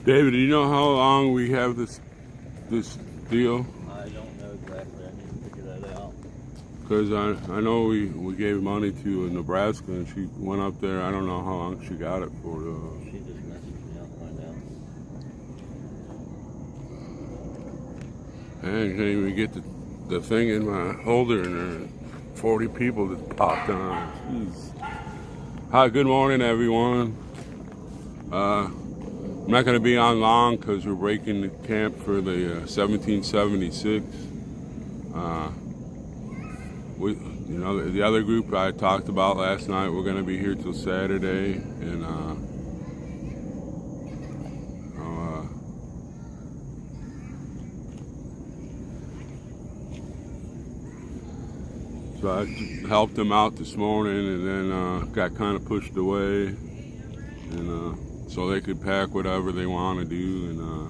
David, do you know how long we have this deal? I don't know exactly. I need to figure that out. Because I know we gave money to Nebraska and she went up there. I don't know how long she got it for. She just messaged me out right now. I can't even get the thing in my holder and there 40 people just popped on. Jeez. Hi, good morning, everyone. I'm not going to be on long because we're breaking the camp for the 1776. The other group I talked about last night, we're going to be here till Saturday, and so I helped them out this morning, and then got kind of pushed away, and so they could pack whatever they want to do, and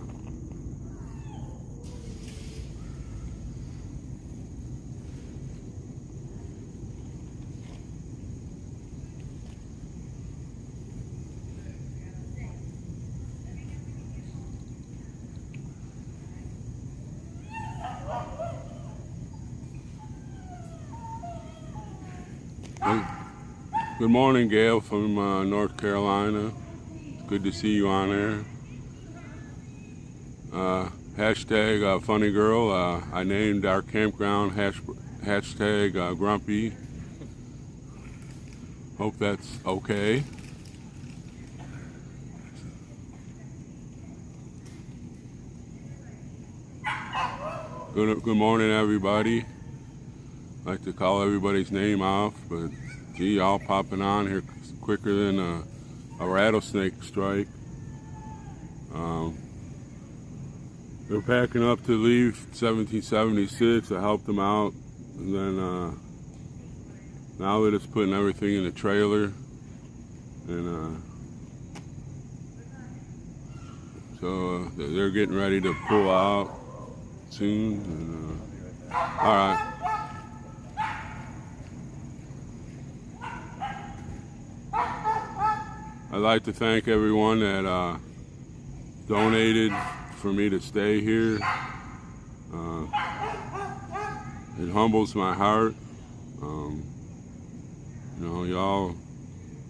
good morning, Gail from North Carolina. Good to see you on there. Hashtag funny girl. I named our campground hashtag grumpy. Hope that's okay. Good morning, everybody. I like to call everybody's name off, but gee, y'all popping on here quicker than a rattlesnake strike. They're packing up to leave 1776. I helped them out, and then now they're just putting everything in the trailer, and so they're getting ready to pull out soon. And, all right. I'd like to thank everyone that donated for me to stay here. It humbles my heart. Y'all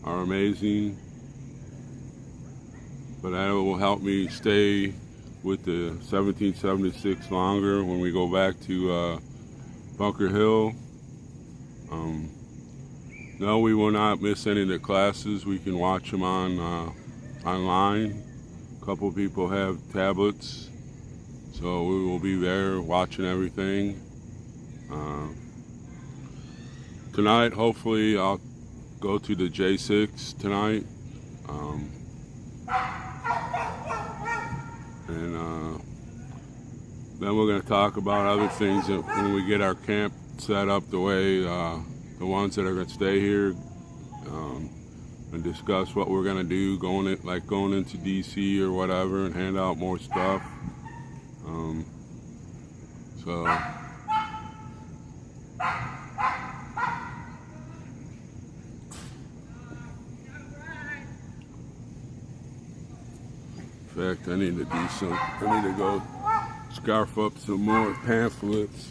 are amazing, but that will help me stay with the 1776 longer when we go back to Bunker Hill. No, we will not miss any of the classes. We can watch them on online. A couple people have tablets, so we will be there watching everything. Tonight, hopefully, I'll go to the J6 tonight. And then we're going to talk about other things when we get our camp set up the way the ones that are going to stay here, and discuss what we're going to do going into DC or whatever, and hand out more stuff. So in fact, I need to go scarf up some more pamphlets.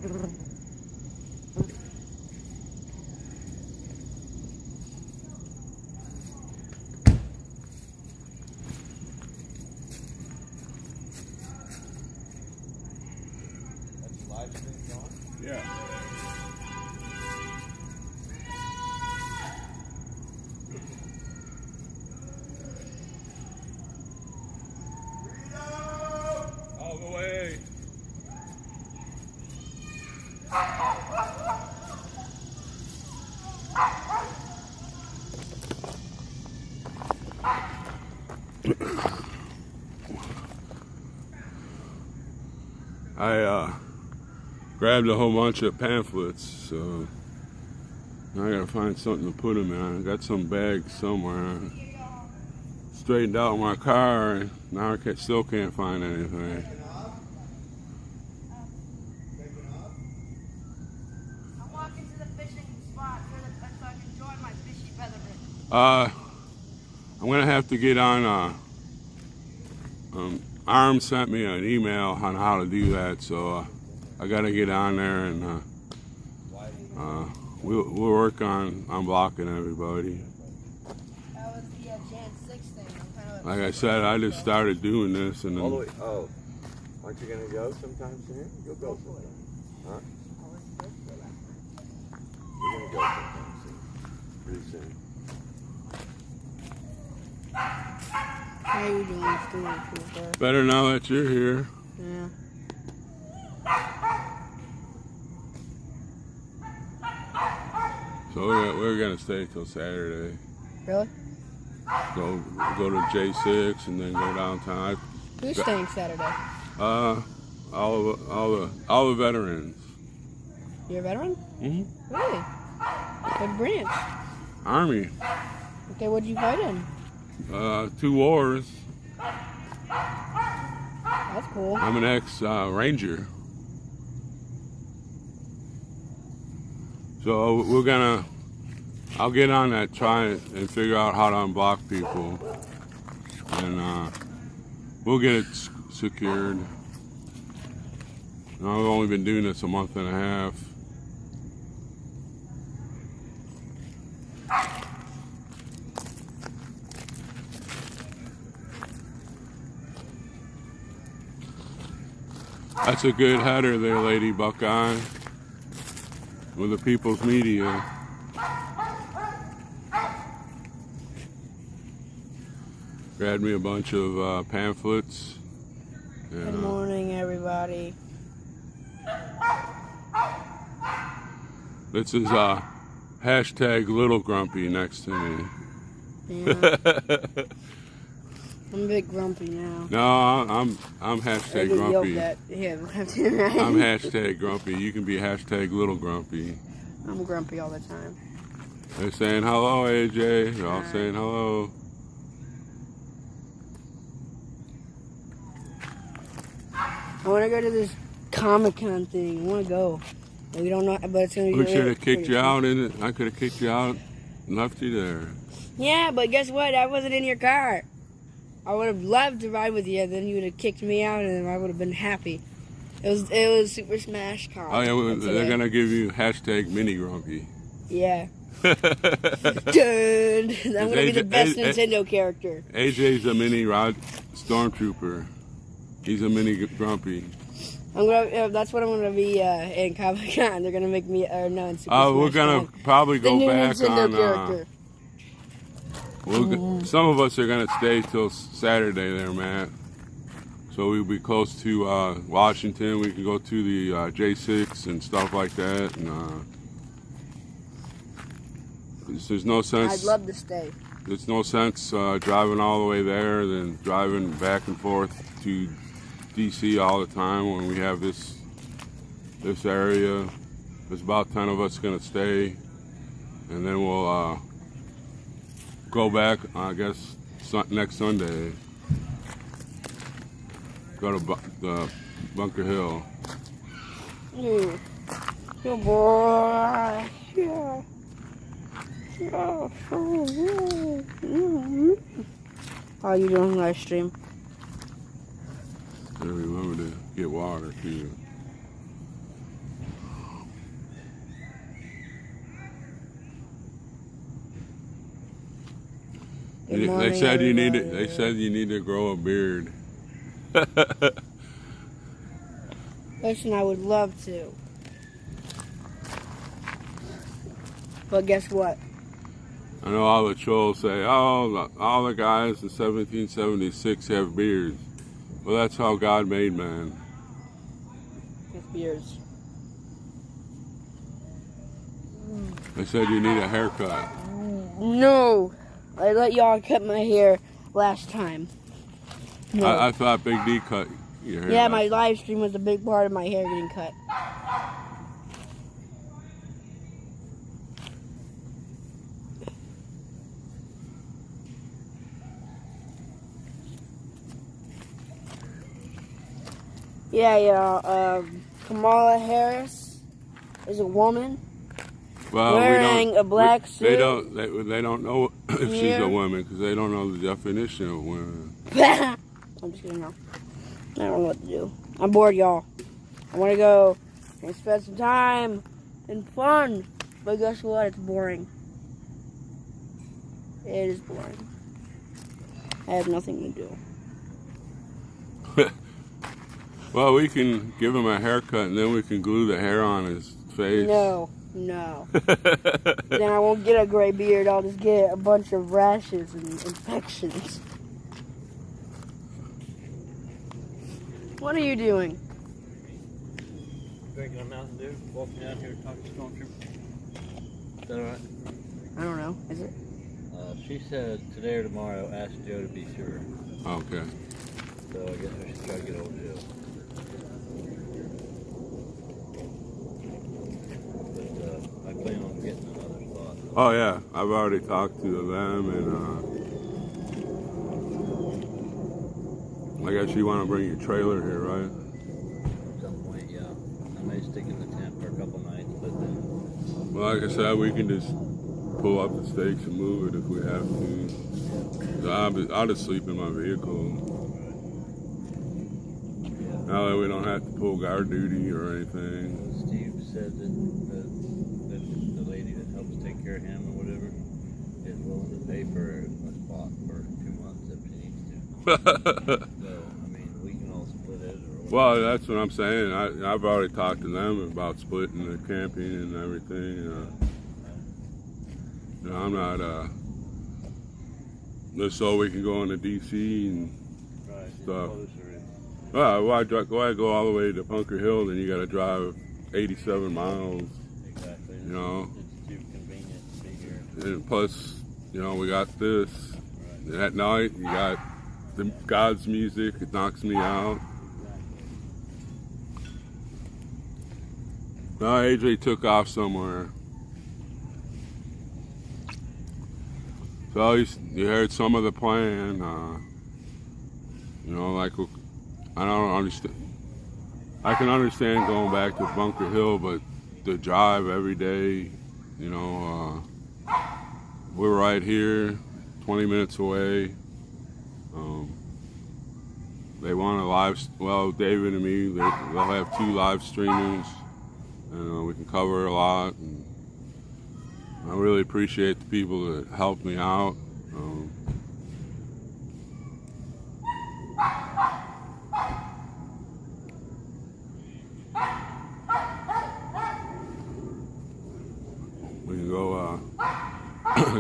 Live stream's on? Yeah. All the way. I grabbed a whole bunch of pamphlets, so now I gotta find something to put them in. I got some bags somewhere. Straightened out my car, and now I still can't find anything. I'm walking to the fishing spot so I can join my fishy featherman. I'm gonna have to get on. Arm sent me an email on how to do that, so I gotta get on there and we'll work on unblocking everybody. That was the Jan 6 thing. I'm kind of Like I said, I just started doing this, and All the then way. Oh, aren't you gonna go sometime soon? You'll go sometime. Huh? You're gonna go sometime soon. Pretty soon. How you doing, Stuart? better now that you're here. Yeah. So we're gonna stay till Saturday. Really? Go to J6 and then go downtown. Who's staying Saturday? All the veterans. You're a veteran? Mm-hmm. Really? What branch? Army. Okay, what'd you fight in? 2 wars. That's cool. I'm an ex-ranger. So I'll get on that, try and figure out how to unblock people. And we'll get it secured. I've only been doing this a month and a half. That's a good header there, Lady Buckeye, with the People's Media. Grabbed me a bunch of pamphlets. And, Good morning, everybody. this is hashtag Little Grumpy next to me. Yeah. I'm a bit grumpy now. No, I'm hashtag I get yelled Grumpy. at. Yeah, left and right. I'm hashtag Grumpy. You can be hashtag Little Grumpy. I'm grumpy all the time. They're saying hello, AJ. They're all saying hello. I want to go to this Comic-Con thing. I want to go. We don't know, but it's going to be We should have pretty kicked you out in it. I could have kicked you out and left you there. Yeah, but guess what? I wasn't in your car. I would have loved to ride with you. Then you would have kicked me out, and I would have been happy. It was Super Smash Con. Oh yeah, they're today. gonna give you hashtag Mini Grumpy. Yeah. Dun. I'm gonna be the best Nintendo character. AJ's a mini stormtrooper. He's a mini Grumpy. I'm gonna. That's what I'm gonna be in Comic Con. They're gonna make me no in Super Smash We're gonna Con. probably The go new back Nintendo on. character. Some of us are gonna stay till Saturday there, Matt. So we'll be close to Washington. We can go to the J6 and stuff like that. And there's no sense. I'd love to stay. There's no sense driving all the way there, then driving back and forth to DC all the time when we have this area. There's about 10 of us gonna stay, and then we'll go back, I guess, next Sunday. Go to the Bunker Hill. Good boy. Yeah. How you doing, live stream? And remember to get water too. Good They morning, said you need everybody. They said you need to grow a beard. Listen, I would love to. But guess what? I know all the trolls say, "Oh, all the guys in 1776 have beards." Well, that's how God made man. With beards. They said you need a haircut. No! I let y'all cut my hair last time. No. I thought Big D cut your hair. Yeah, last my time. live stream was a big part of my hair getting cut. Yeah. Kamala Harris is a woman Well, wearing a black suit. They don't know if she's Here. a woman because they don't know the definition of women. I'm just kidding. No. I don't know what to do. I'm bored, y'all. I want to go and spend some time and fun. But guess what? It's boring. It is boring. I have nothing to do. Well, we can give him a haircut and then we can glue the hair on his face. No. Then I won't get a gray beard. I'll just get a bunch of rashes and infections. What are you doing? Drinking a Mountain Dew, walking down here talking to Stormtrooper. Is that alright? I don't know. Is it? She said today or tomorrow, ask Joe to be sure. Okay. So I guess I should try to get old Joe. But I plan on getting another spot. Oh yeah, I've already talked to them, and I guess you want to bring your trailer here, right? At some point, yeah. I may stick in the tent for a couple nights, but then Well, like I said, we can just pull up the stakes and move it if we have to. So I'll just sleep in my vehicle. Now that we don't have to pull guard duty or anything. Steve said that the lady that helps take care of him or whatever is willing to pay for a spot for 2 months if she needs to. So, I mean, we can all split it or whatever. Well, that's what I'm saying. I've already talked to them about splitting the camping and everything. I'm not, just so we can go into DC and Right, stuff. closer. Why go all the way to Bunker Hill? Then you got to drive 87 miles. Exactly. You know. It's too convenient to be here. And plus, we got this. Right. And at night, you got the God's music. It knocks me out. Now AJ took off somewhere. So you heard some of the plan. Like I don't understand. I can understand going back to Bunker Hill, but the drive every day, we're right here, 20 minutes away. They want David and me, they'll have 2 live streamers, and we can cover a lot. And I really appreciate the people that helped me out. We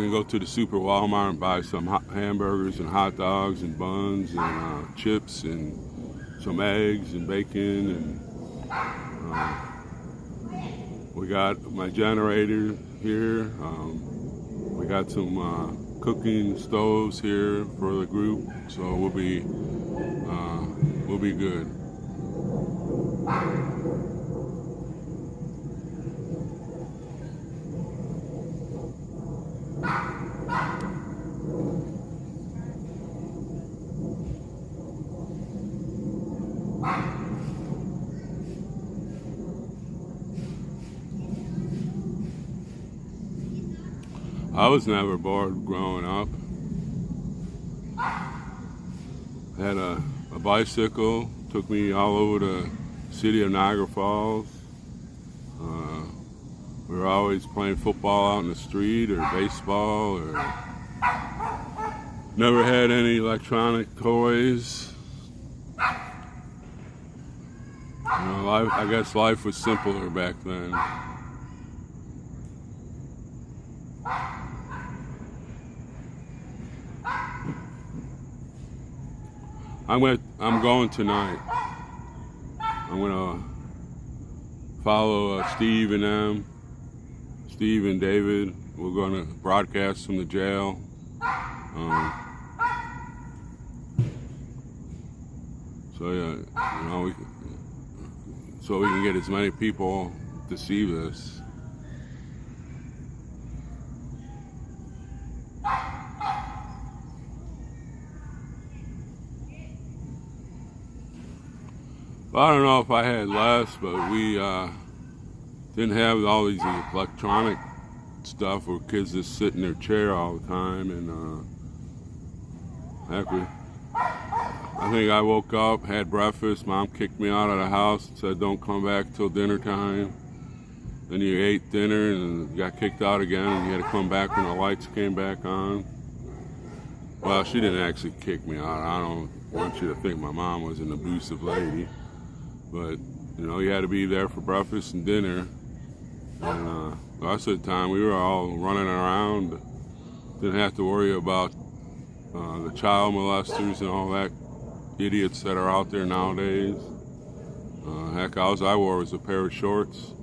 can go to the Super Walmart and buy some hamburgers and hot dogs and buns and chips and some eggs and bacon, and we got my generator here. We got some cooking stoves here for the group, so we'll be good. I was never bored growing up. Had a bicycle, took me all over the city of Niagara Falls. We were always playing football out in the street or baseball or Never had any electronic toys. I guess life was simpler back then. I'm going tonight. I'm gonna follow Steve and them. Steve and David. We're gonna broadcast from the jail. So yeah, so we can get as many people to see this. Well, I don't know if I had less, but we didn't have all these electronic stuff where kids just sit in their chair all the time. And I think I woke up, had breakfast, Mom kicked me out of the house and said don't come back till dinner time. Then you ate dinner and got kicked out again, and you had to come back when the lights came back on. Well, she didn't actually kick me out. I don't want you to think my mom was an abusive lady. But, you had to be there for breakfast and dinner. And the rest of the time we were all running around. Didn't have to worry about the child molesters and all that idiots that are out there nowadays. Heck, all I wore was a pair of shorts.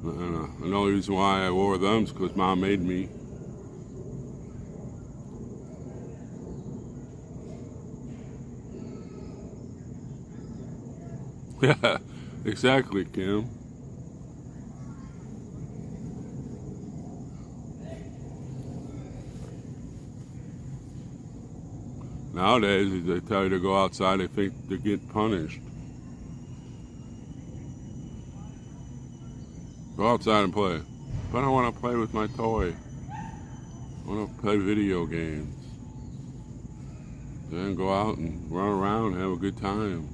And the only reason why I wore them is because Mom made me. Yeah, exactly, Kim. Nowadays, if they tell you to go outside, they think they get punished. Go outside and play. But I don't want to play with my toy. I want to play video games. Then go out and run around and have a good time.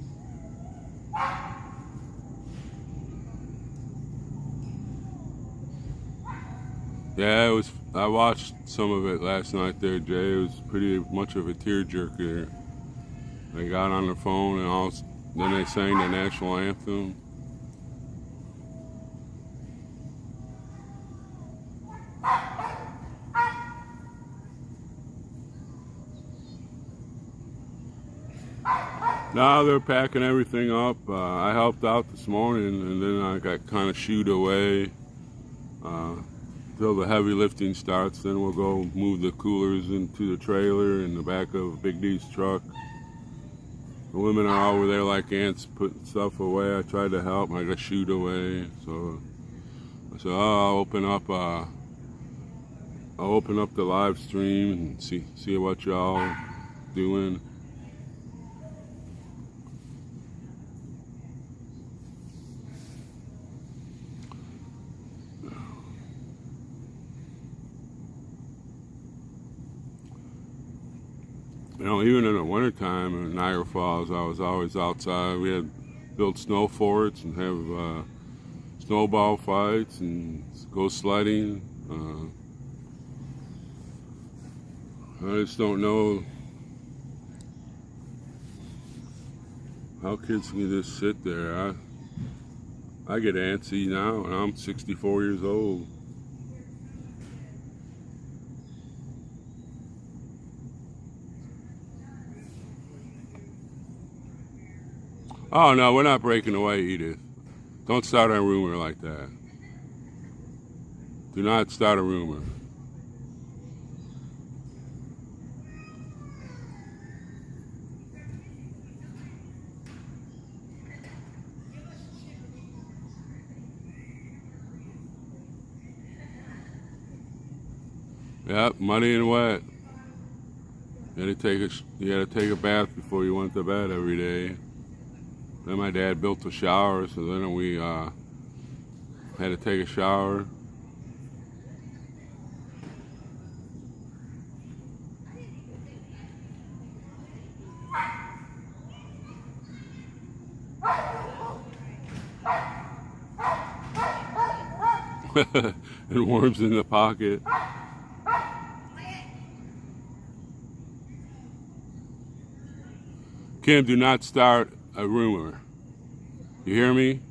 Yeah, I watched some of it last night there, Jay. It was pretty much of a tearjerker. They got on their phone and then they sang the national anthem. Now they're packing everything up. I helped out this morning, and then I got kind of shooed away till the heavy lifting starts. Then we'll go move the coolers into the trailer in the back of Big D's truck. The women are over there like ants putting stuff away. I tried to help, and I got shooed away. So I said, I'll open up the live stream and see what y'all doing. Even in the wintertime in Niagara Falls, I was always outside. We had built snow forts and have snowball fights and go sledding. I just don't know how kids can just sit there. I get antsy now, and I'm 64 years old. Oh, no, we're not breaking away, Edith. Don't start a rumor like that. Do not start a rumor. Yep, muddy and wet. You had to take a bath before you went to bed every day. Then my dad built a shower, so then we had to take a shower. And worms in the pocket. Kim, do not start a rumor. You hear me?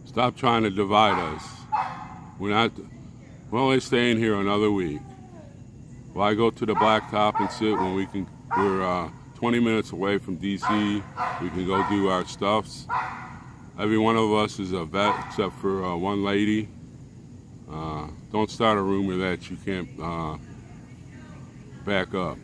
Stop trying to divide us. We're only staying here another week. Why go to the blacktop and sit when we're 20 minutes away from DC. We can go do our stuffs. Every one of us is a vet except for one lady. Don't start a rumor that you can't back up.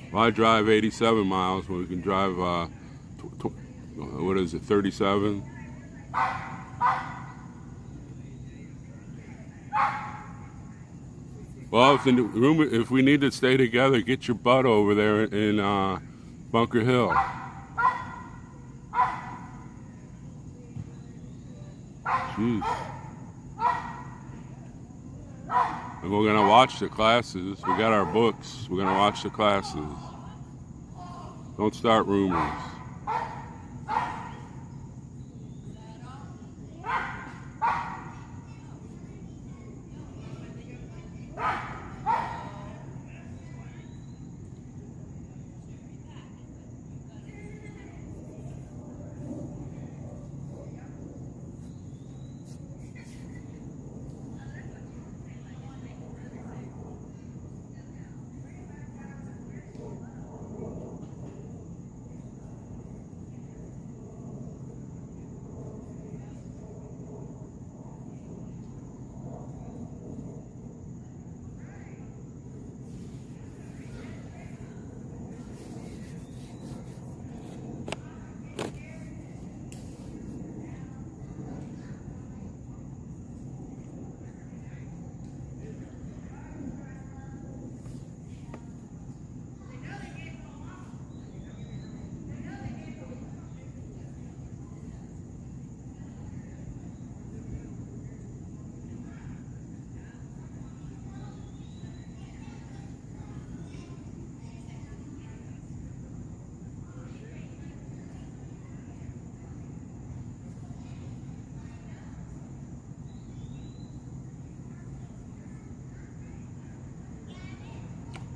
Why drive 87 miles when we can drive, what is it, 37? Well, if we need to stay together, get your butt over there in Bunker Hill. Jeez. And we're going to watch the classes. We got our books. We're going to watch the classes. Don't start rumors.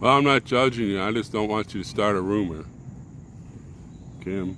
Well, I'm not judging you. I just don't want you to start a rumor, Kim.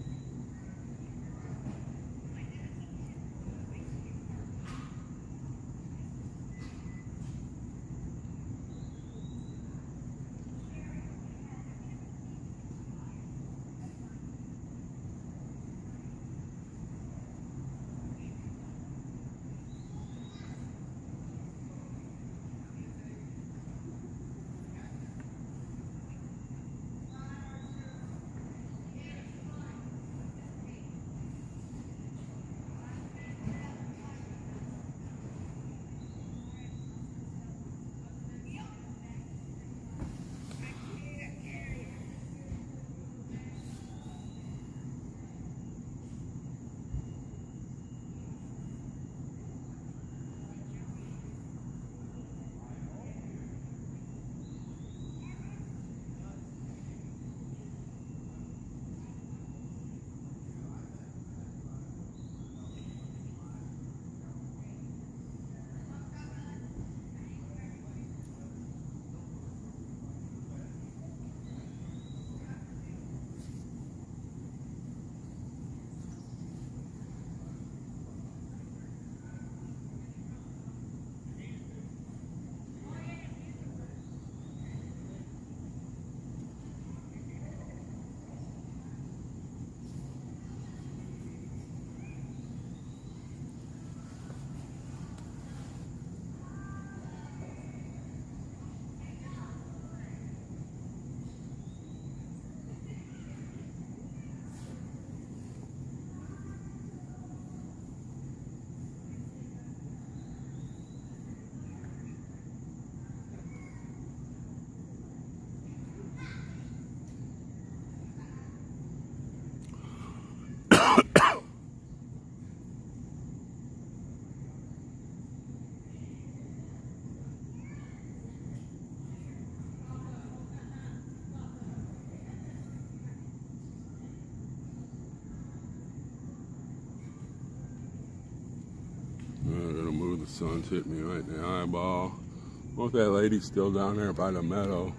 sun's hitting me right in the eyeball. I wonder if that lady's still down there by the meadow.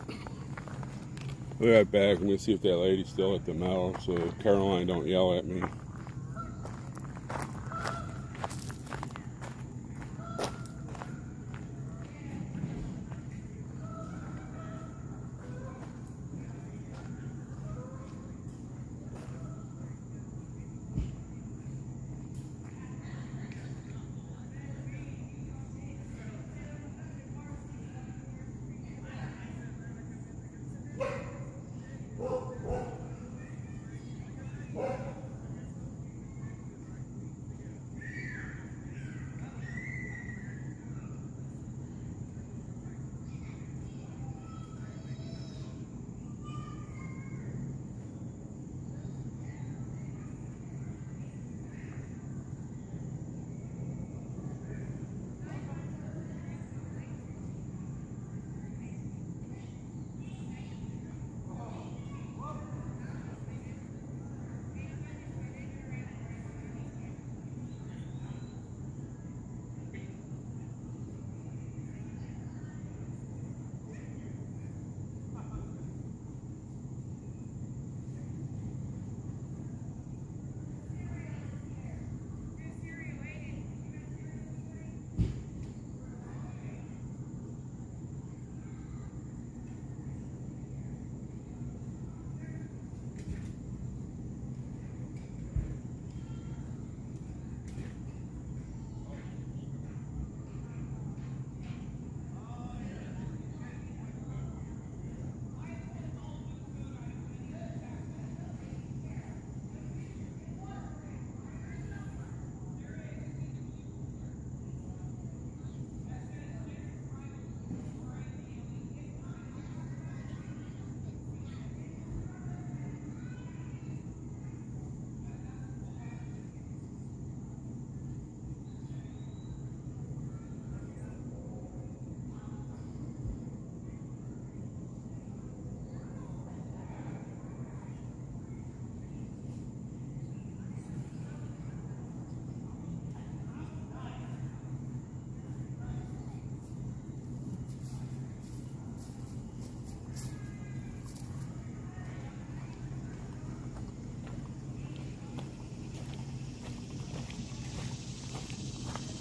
I'll be right back. I'm gonna see if that lady's still at the meadow so Caroline don't yell at me.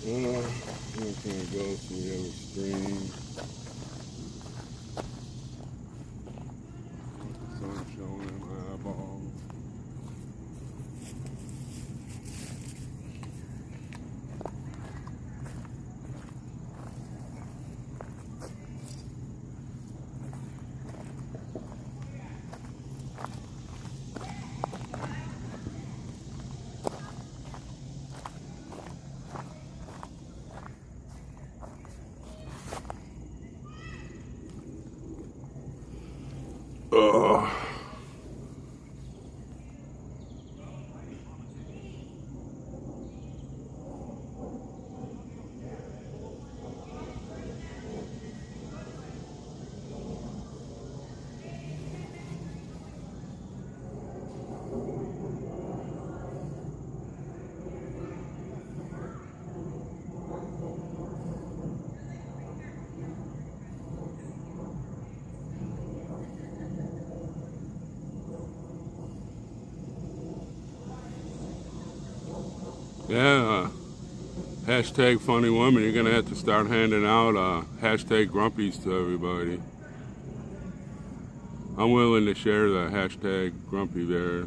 I'm gonna go so we have a stream. The sun showing in my eyeballs. Ugh. Yeah, hashtag funny woman. You're gonna have to start handing out hashtag grumpies to everybody. I'm willing to share the hashtag grumpy there.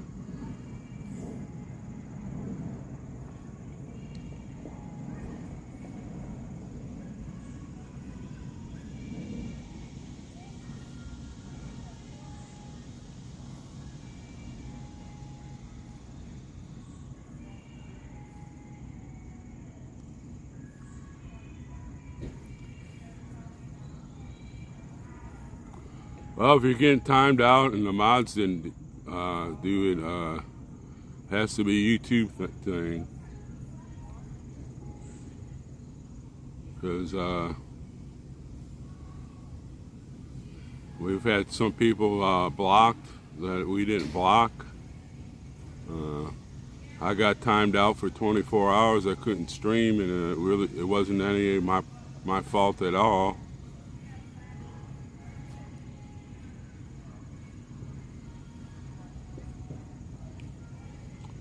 Well, if you're getting timed out and the mods didn't do it, has to be a YouTube thing. Because we've had some people blocked that we didn't block. I got timed out for 24 hours. I couldn't stream, and it wasn't any of my fault at all.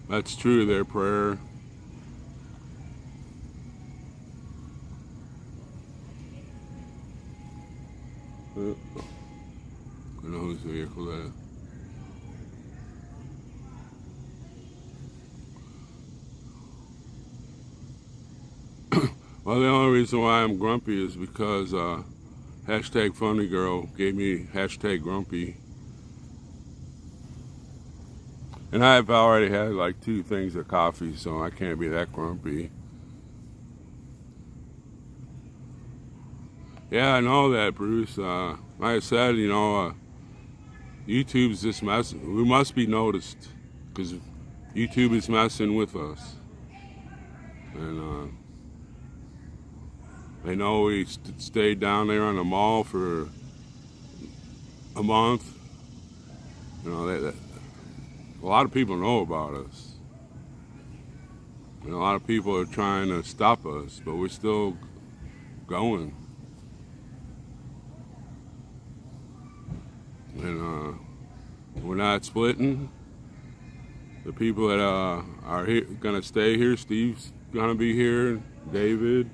That's true there, Prayer. I know whose vehicle that is. Well, the only reason why I'm grumpy is because hashtag funny girl gave me hashtag grumpy. And I've already had like 2 things of coffee, so I can't be that grumpy. Yeah, I know that, Bruce. Like I said, YouTube's just messing. We must be noticed because YouTube is messing with us. And they know we stayed down there on the mall for a month. A lot of people know about us. And a lot of people are trying to stop us, but we're still going. And we're not splitting. The people that are here, gonna stay here, Steve's gonna be here, David,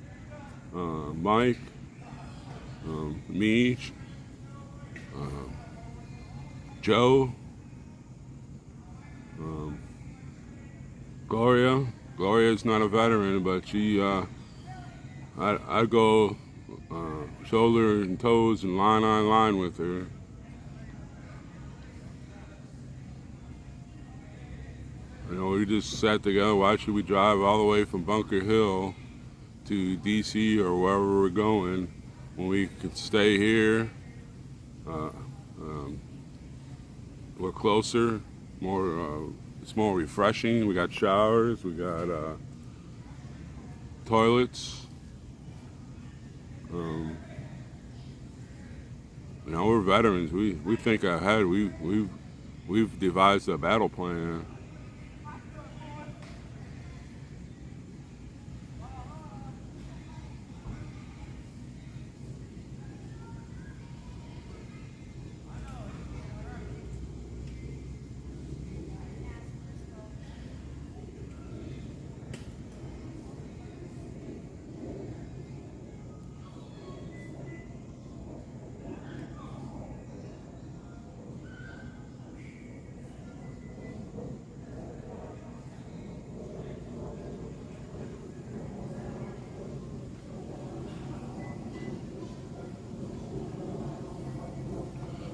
Mike, me, Joe, Gloria. Gloria's not a veteran, but she, I go shoulder and toes and line on line with her. We just sat together. Why should we drive all the way from Bunker Hill to DC or wherever we're going when we could stay here? We're closer, it's more refreshing. We got showers, we got toilets. We're veterans. We think ahead. We've devised a battle plan.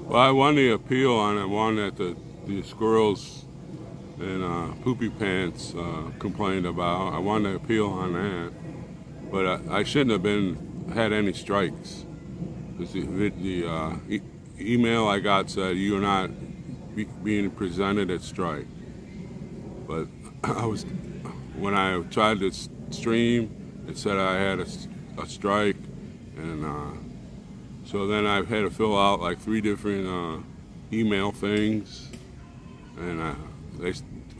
Well, I won the appeal on it, one that the squirrels and poopy pants complained about. I won the appeal on that, but I shouldn't have had any strikes. Because the email I got said you're not being presented at strike. But when I tried to stream, it said I had a strike, and so then I've had to fill out like 3 different email things, and they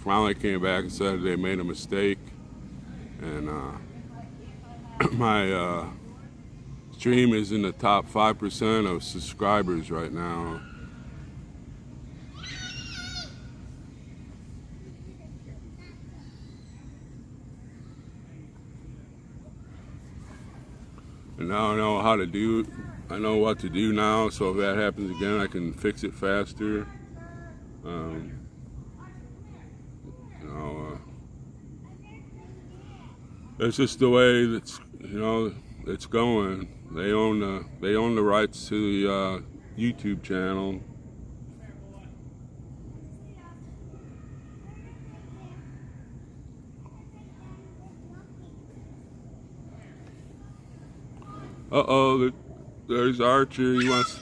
finally came back and said they made a mistake, and my stream is in the top 5% of subscribers right now. And now I know how to do. I know what to do now, so if that happens again, I can fix it faster. It's just the way that's it's going. They own the rights to the YouTube channel. Uh-oh, there's Archer. He wants.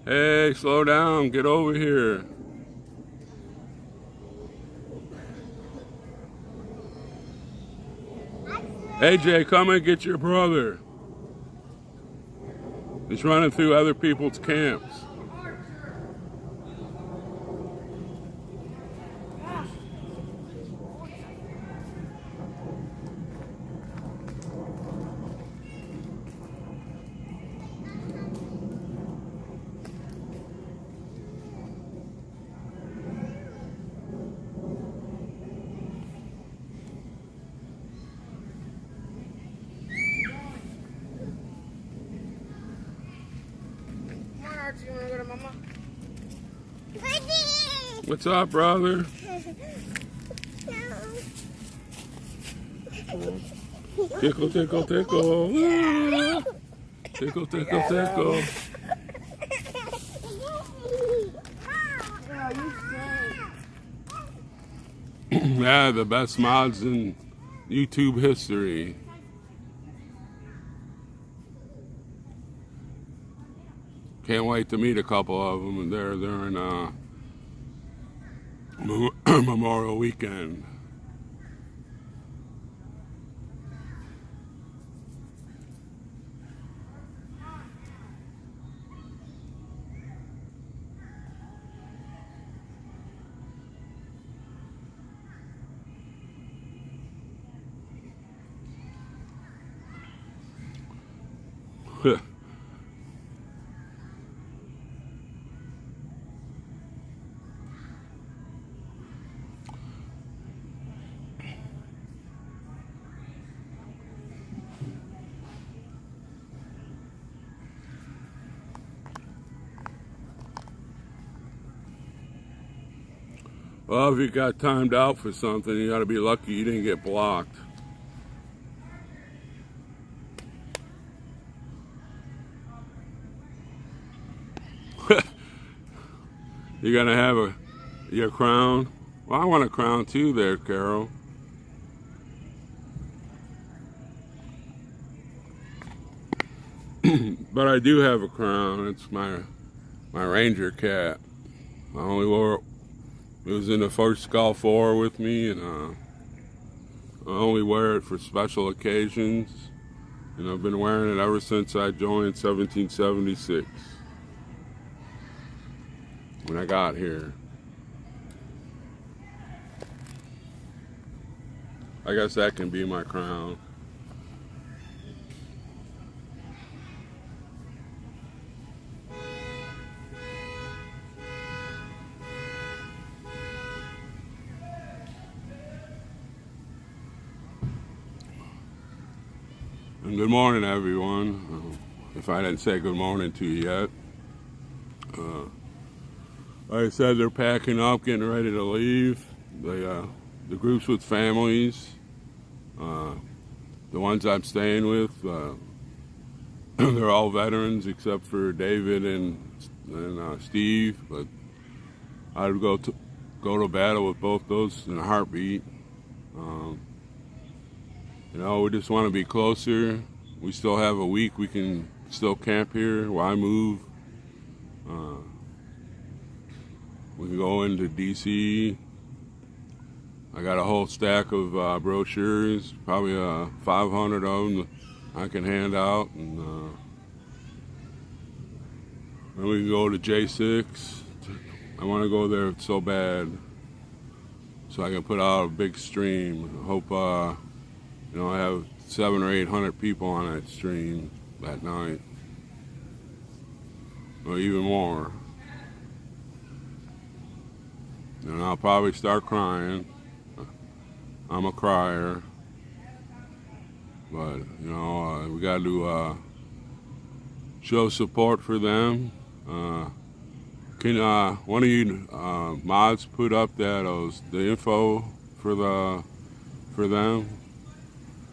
Hey, slow down. Get over here. AJ, come and get your brother. He's running through other people's camps. What's up, brother? Tickle, tickle, tickle. Tickle, tickle, tickle. Yeah, the best mods in YouTube history. Can't wait to meet a couple of them, and they're in Memorial Weekend. Well, if you got timed out for something, you got to be lucky you didn't get blocked. You're gonna have your crown? Well, I want a crown too there, Carol. But I do have a crown. It's my Ranger cat. I only wore it was in the first Gulf War with me, and I only wear it for special occasions. And I've been wearing it ever since I joined 1776. When I got here. I guess that can be my crown. And good morning, everyone. If I didn't say good morning to you yet. Like I said, they're packing up, getting ready to leave. The groups with families, the ones I'm staying with, they're all veterans except for David and Steve. But I'd go to battle with both those in a heartbeat. You know, we just want to be closer. We still have a week. We can still camp here while I move. We can go into DC. I got a whole stack of brochures, probably 500 of them I can hand out, and then we can go to J6. I want to go there so bad, so I can put out a big stream. I hope you know, I have 700 or 800 people on that stream that night, or even more. And I'll probably start crying. I'm a crier. But, you know, we got to show support for them. Can one of you mods put up the info for them?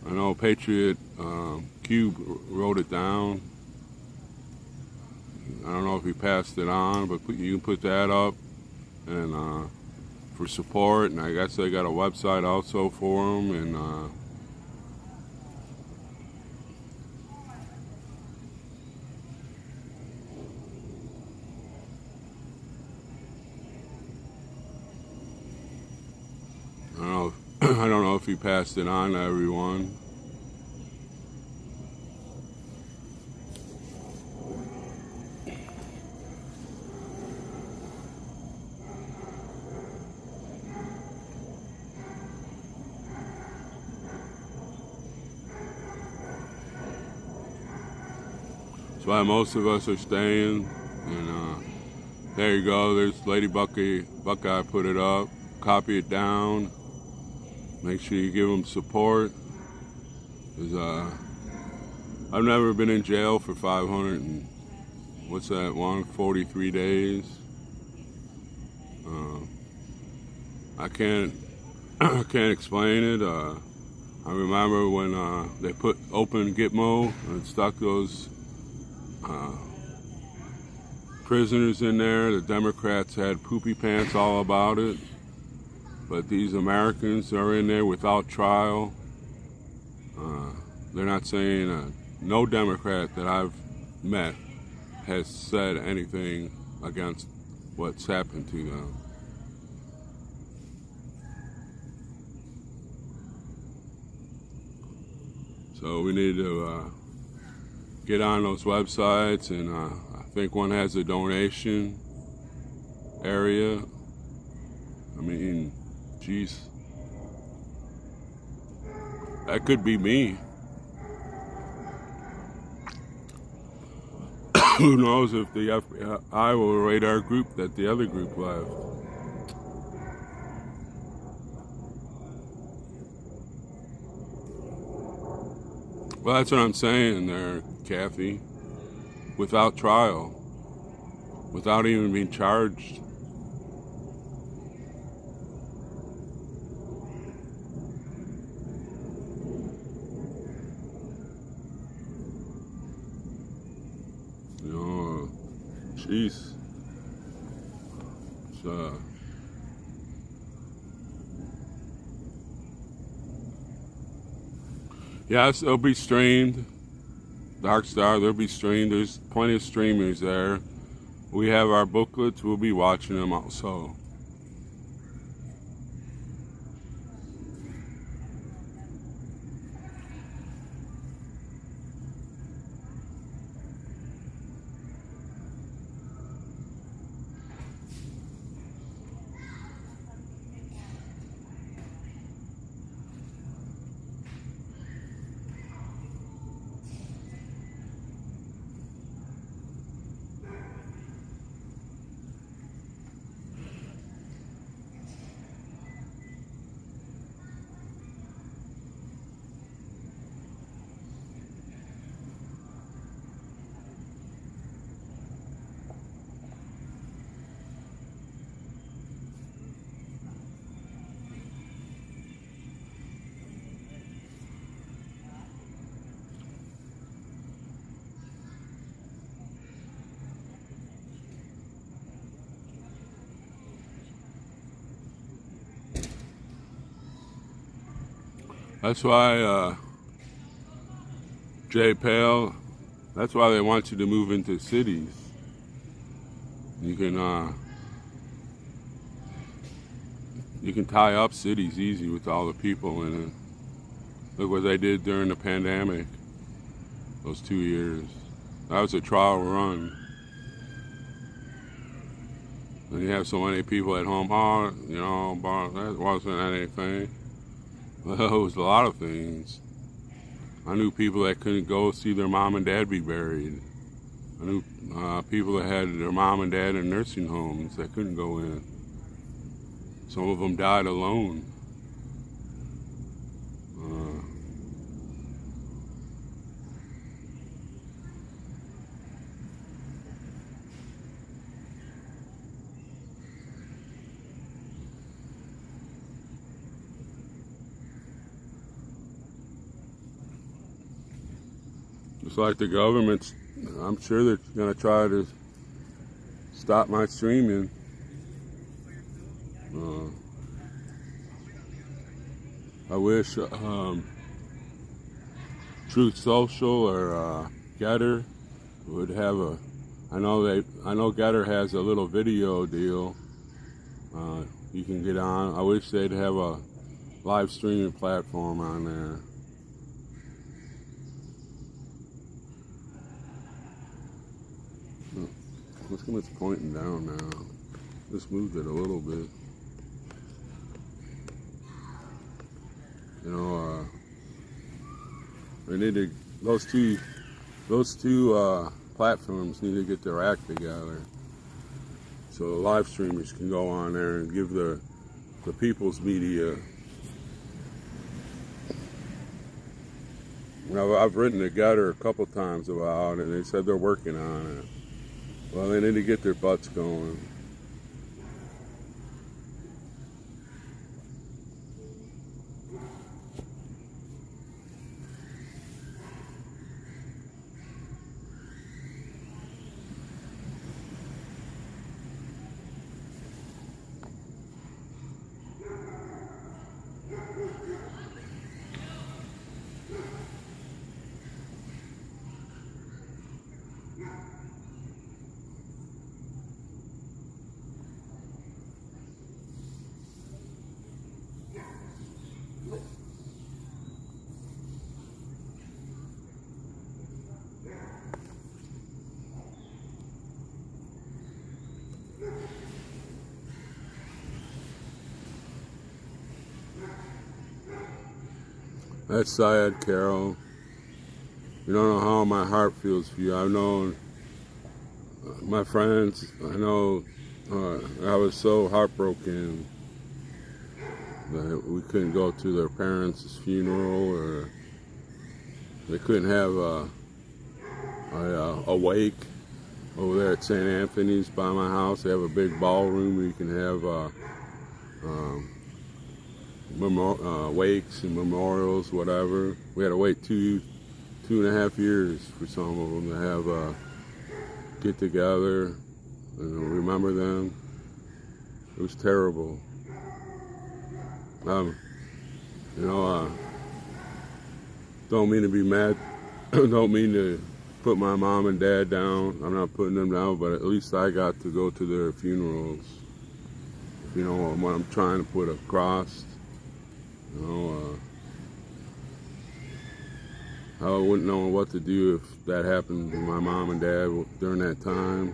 I know Patriot Cube wrote it down. I don't know if he passed it on, but you can put that up. And for support, and I guess they got a website also for them, and I don't know if he passed it on to everyone. That's why most of us are staying. And there you go. There's Lady Buckeye put it up. Copy it down. Make sure you give them support. Cause I've never been in jail for 500 and what's that? 143 days. I can't I can't explain it. I remember when they put open Gitmo and stuck those prisoners in there. The Democrats had poopy pants all about it. But these Americans are in there without trial. They're not saying, no Democrat that I've met has said anything against what's happened to them. So we need to get on those websites, and I think one has a donation area. I mean, geez, that could be me. Who knows if the FBI will rate our group that the other group left. Well, that's what I'm saying there, Kathy. Without trial, without even being charged. You know, jeez. It's, yes, they'll be streamed. Dark Star, they'll be streamed. There's plenty of streamers there. We have our booklets. We'll be watching them also. That's why, Jay Pale, that's why they want you to move into cities. You can tie up cities easy with all the people in it. Look what they did during the pandemic, those 2 years. That was a trial run. And you have so many people at home, that wasn't anything. Well, it was a lot of things. I knew people that couldn't go see their mom and dad be buried. I knew people that had their mom and dad in nursing homes that couldn't go in. Some of them died alone. It's like the government's, I'm sure they're going to try to stop my streaming. I wish Truth Social or Getter would have a, I know Getter has a little video deal you can get on. I wish they'd have a live streaming platform on there. Look how it's pointing down now. Just moved it a little bit. You know, they need to, those two platforms need to get their act together. So the live streamers can go on there and give the people's media. You know, I've written to Gutter a couple times about it, and they said they're working on it. Well, they need to get their butts going. That's sad, Carol. You don't know how my heart feels for you. I've known my friends. I know I was so heartbroken that we couldn't go to their parents' funeral, or they couldn't have a wake over there at St. Anthony's by my house. They have a big ballroom where you can have wakes and memorials, whatever. We had to wait 2.5 years for some of them to have get together and remember them. It was terrible. You know, don't mean to be mad. Don't mean to put my mom and dad down. I'm not putting them down, but at least I got to go to their funerals. You know what I'm trying to put across. You know, I wouldn't know what to do if that happened to my mom and dad during that time.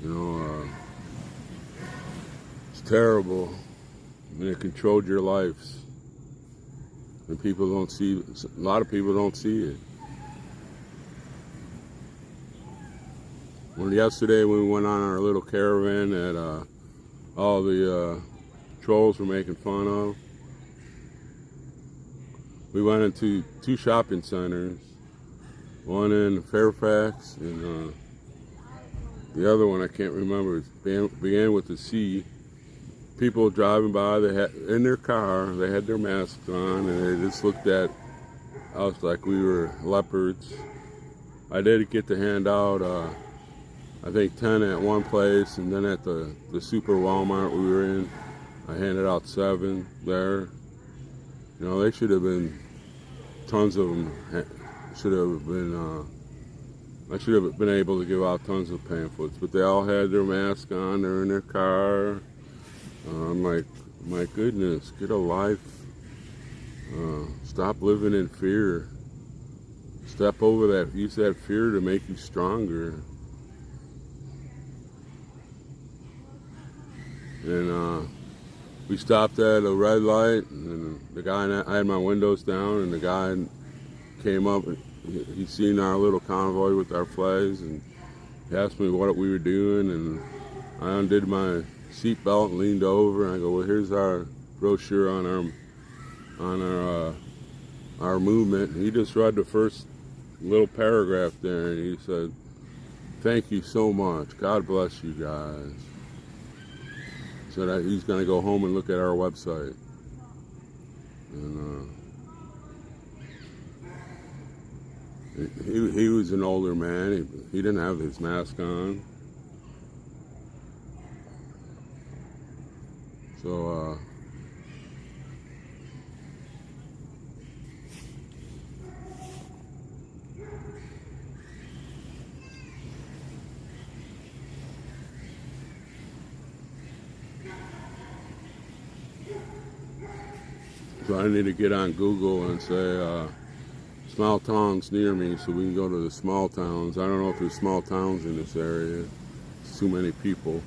You know, it's terrible. I mean, it controlled your lives. And people don't see, a lot of people don't see it. Yesterday when we went on our little caravan that all the trolls were making fun of, we went into 2 shopping centers, one in Fairfax and the other one I can't remember. It began with the C. People driving by, they had in their car, they had their masks on, and they just looked at us like we were leopards. I did get to hand out I think 10 at one place, and then at the super Walmart we were in, I handed out 7 there. You know, they should have been, tons of them should have been, I should have been able to give out tons of pamphlets, but they all had their mask on, they're in their car. I'm like, my goodness, get a life. Stop living in fear. Step over that, use that fear to make you stronger. And we stopped at a red light, and the guy, I had my windows down, and the guy came up, and he seen our little convoy with our flags, and he asked me what we were doing, and I undid my seatbelt and leaned over, and I go, well, here's our brochure on our movement. And he just read the first little paragraph there, and he said, thank you so much. God bless you guys. So that he's going to go home and look at our website. And he was an older man. He didn't have his mask on. So I need to get on Google and say small towns near me so we can go to the small towns. I don't know if there's small towns in this area. It's too many people.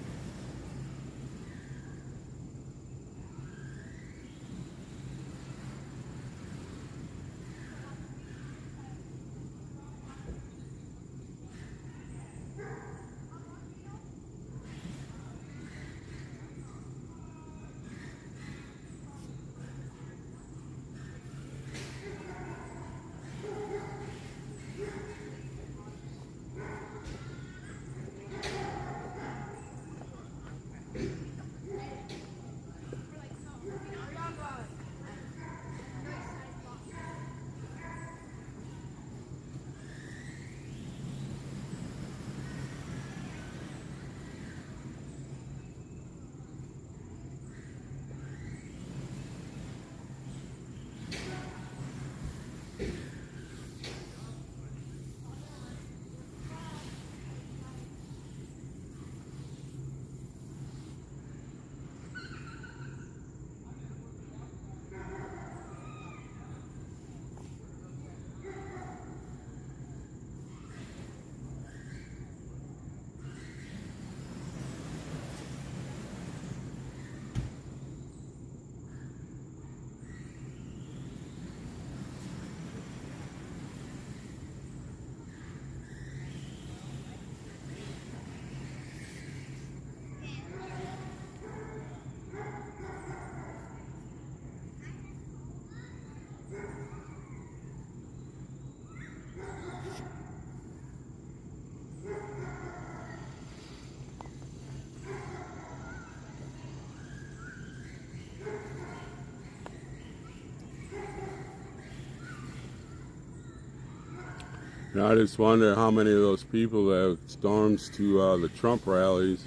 I just wonder how many of those people that storms to the Trump rallies,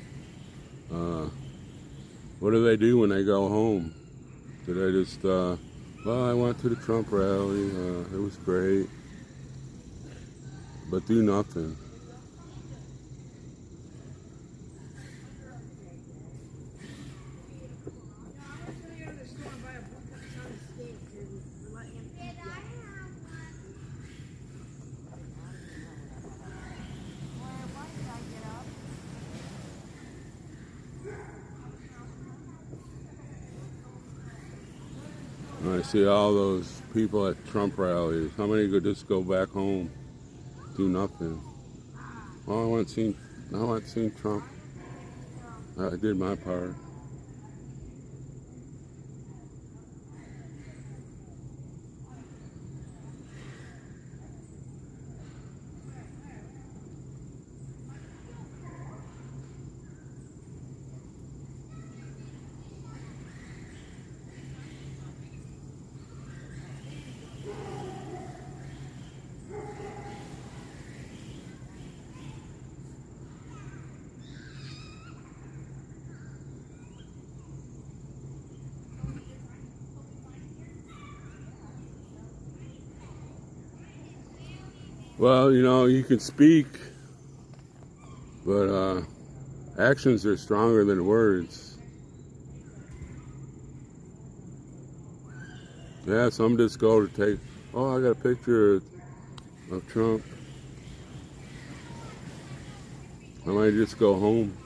what do they do when they go home? Do they just, well, I went to the Trump rally, it was great, but do nothing? I see all those people at Trump rallies. How many could just go back home, do nothing? Well, I went seen Trump. I did my part. Well, you know, you can speak, but actions are stronger than words. Yeah, some just go to take, oh, I got a picture of Trump. I might just go home.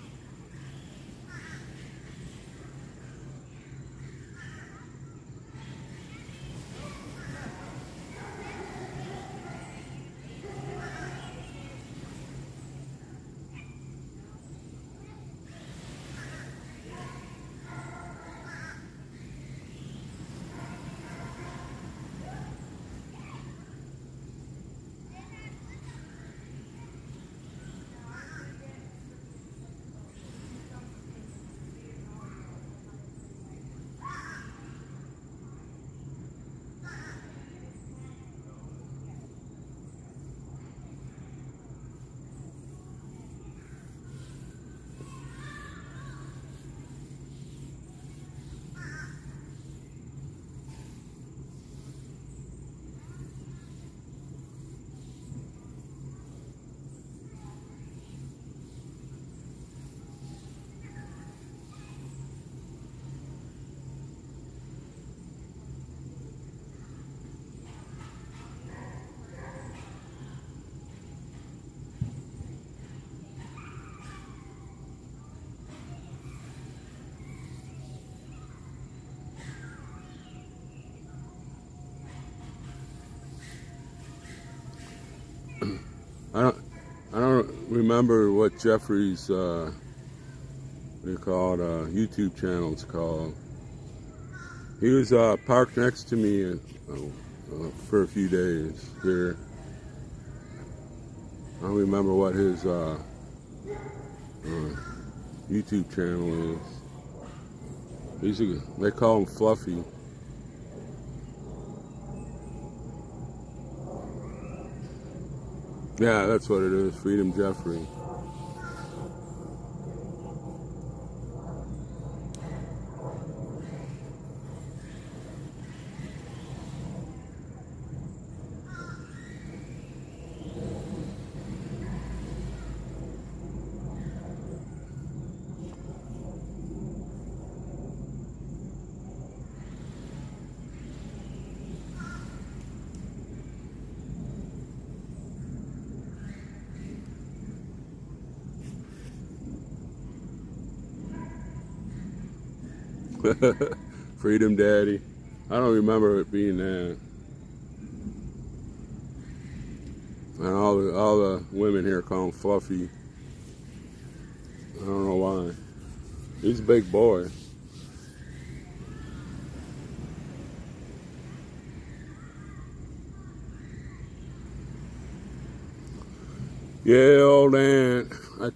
I don't remember what Jeffrey's what do you call it, YouTube channel's called. He was parked next to me for a few days here. I don't remember what his YouTube channel is. They call him Fluffy. Yeah, that's what it is, Freedom Jeffrey. Freedom Daddy. I don't remember it being that. And all the women here call him Fluffy. I don't know why. He's a big boy. Yeah, old aunt. I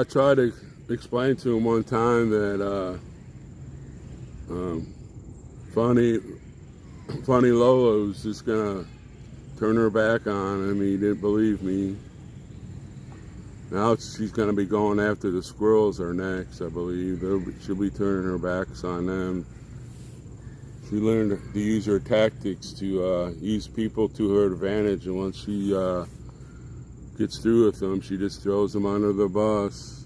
tried to explain to him one time that Funny Lola was just gonna turn her back on him. He didn't believe me. Now she's going to be going after the squirrels are next, I believe. She'll be turning her backs on them. She learned to use her tactics to use people to her advantage, and once she gets through with them, she just throws them under the bus.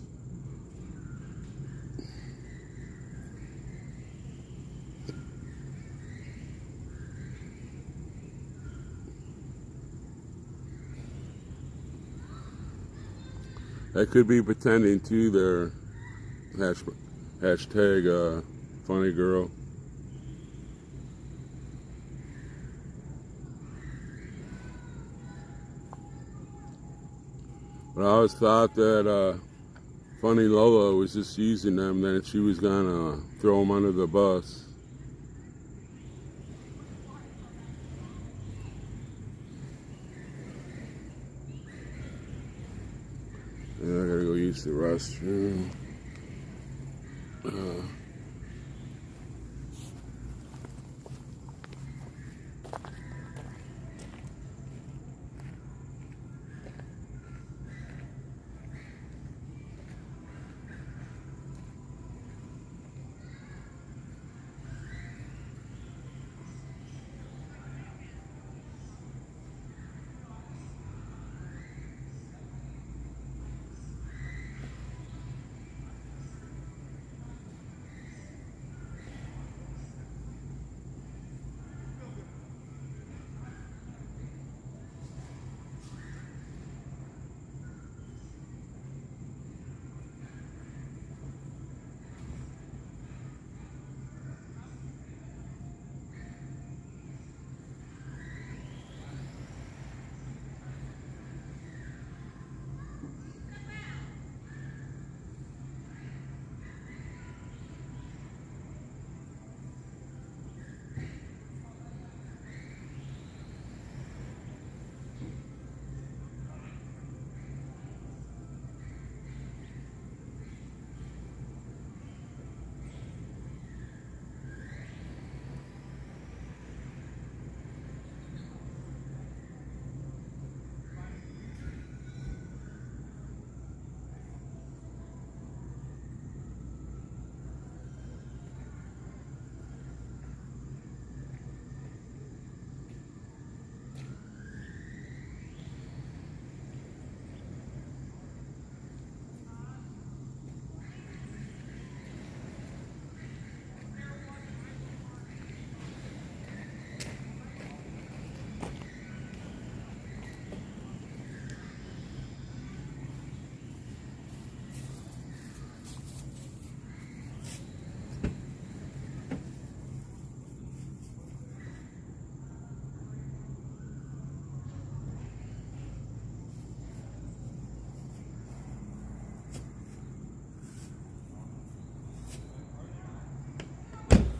That could be pretending to their hashtag funny girl. But I always thought that Funny Lola was just using them, that she was gonna throw them under the bus. Yeah, I gotta go use the restroom.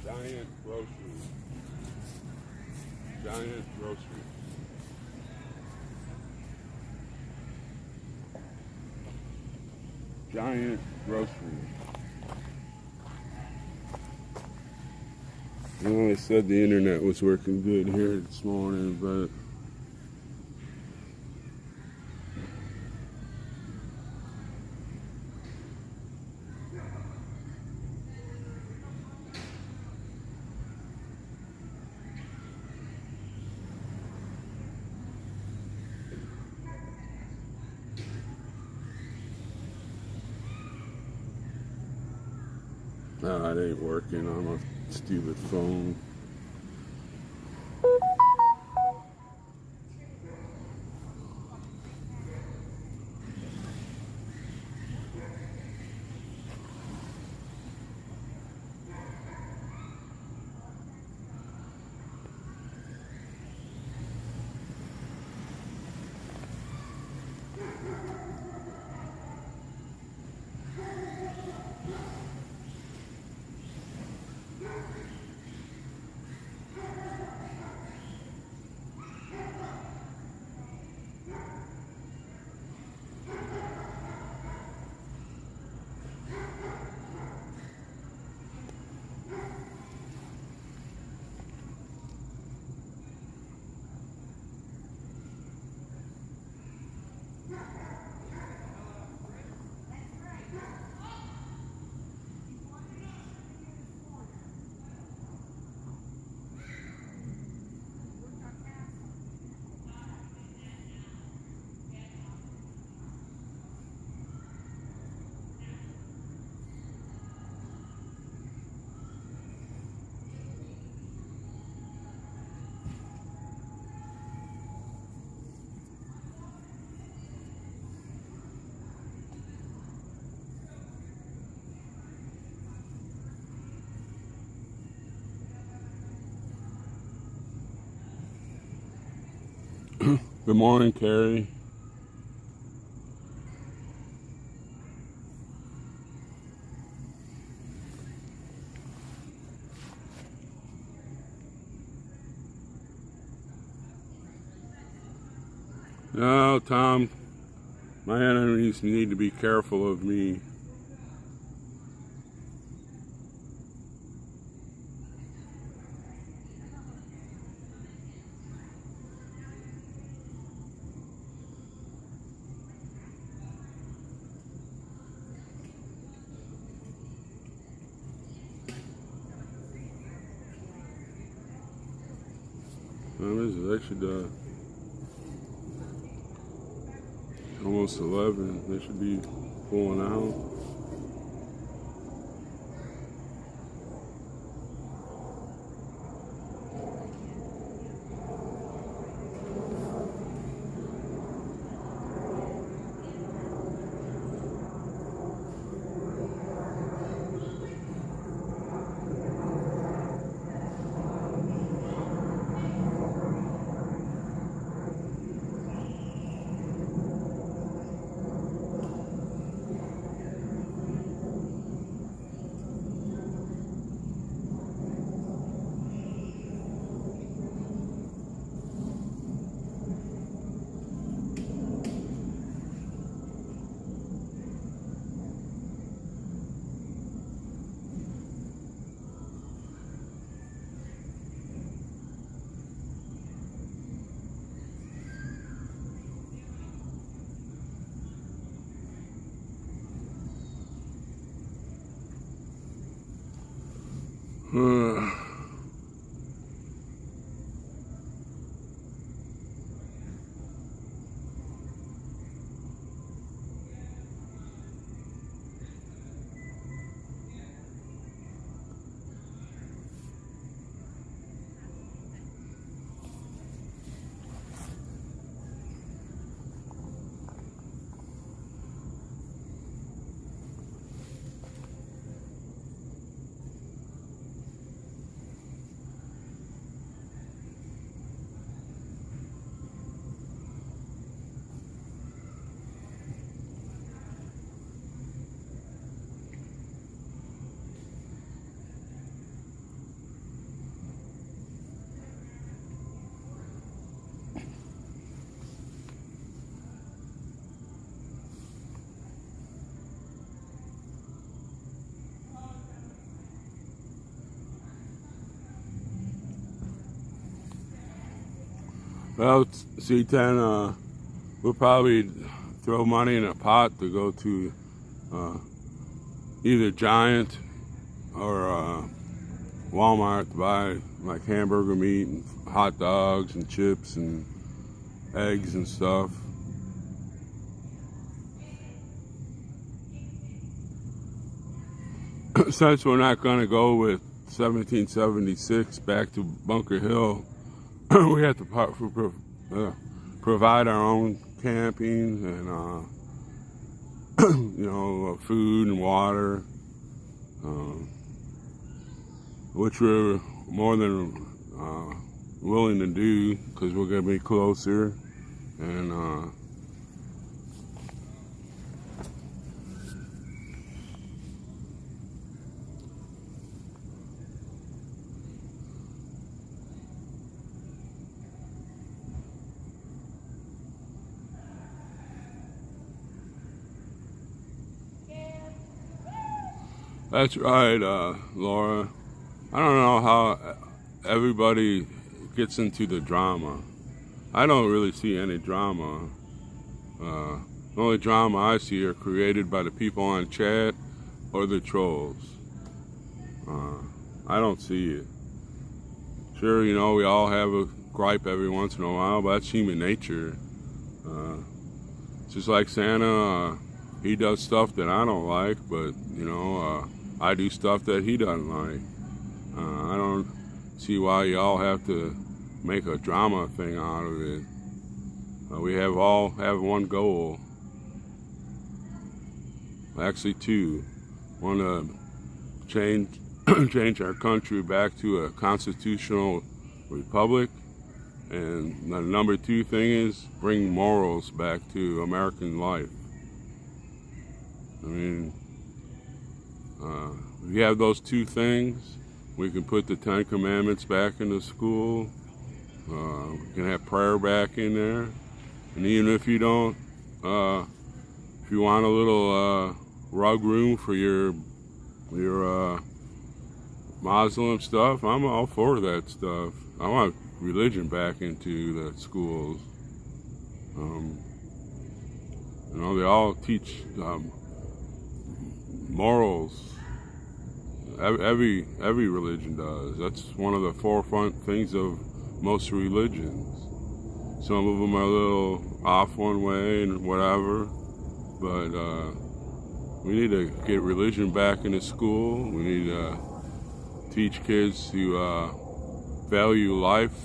Giant grocery. Giant grocery. Giant grocery. Well, I said the internet was working good here this morning, but no, it ain't working on a stupid phone. Good morning, Carrie. No, Tom, my enemies need to be careful of me. What is it? They should, almost 11. They should be pulling out. Well, C10, we'll probably throw money in a pot to go to either Giant or Walmart to buy like hamburger meat and hot dogs and chips and eggs and stuff. Since we're not going to go with 1776 back to Bunker Hill, we have to provide our own camping and food and water, which we're more than willing to do because we're going to be closer. And that's right, Laura. I don't know how everybody gets into the drama. I don't really see any drama. The only drama I see are created by the people on chat or the trolls. I don't see it. Sure, we all have a gripe every once in a while, but that's human nature. Just like Santa, he does stuff that I don't like, but, I do stuff that he doesn't like. I don't see why y'all have to make a drama thing out of it. We all have one goal. Actually two. Want to change our country back to a constitutional republic, And the number two thing is bring morals back to American life. I mean, if you have those two things, we can put the Ten Commandments back into school. We can have prayer back in there. And even if you don't, if you want a little rug room for your Muslim stuff, I'm all for that stuff. I want religion back into the schools. You know, they all teach morals. Every religion does. That's one of the forefront things of most religions. Some of them are a little off one way and whatever, but we need to get religion back into school. We need to teach kids to value life.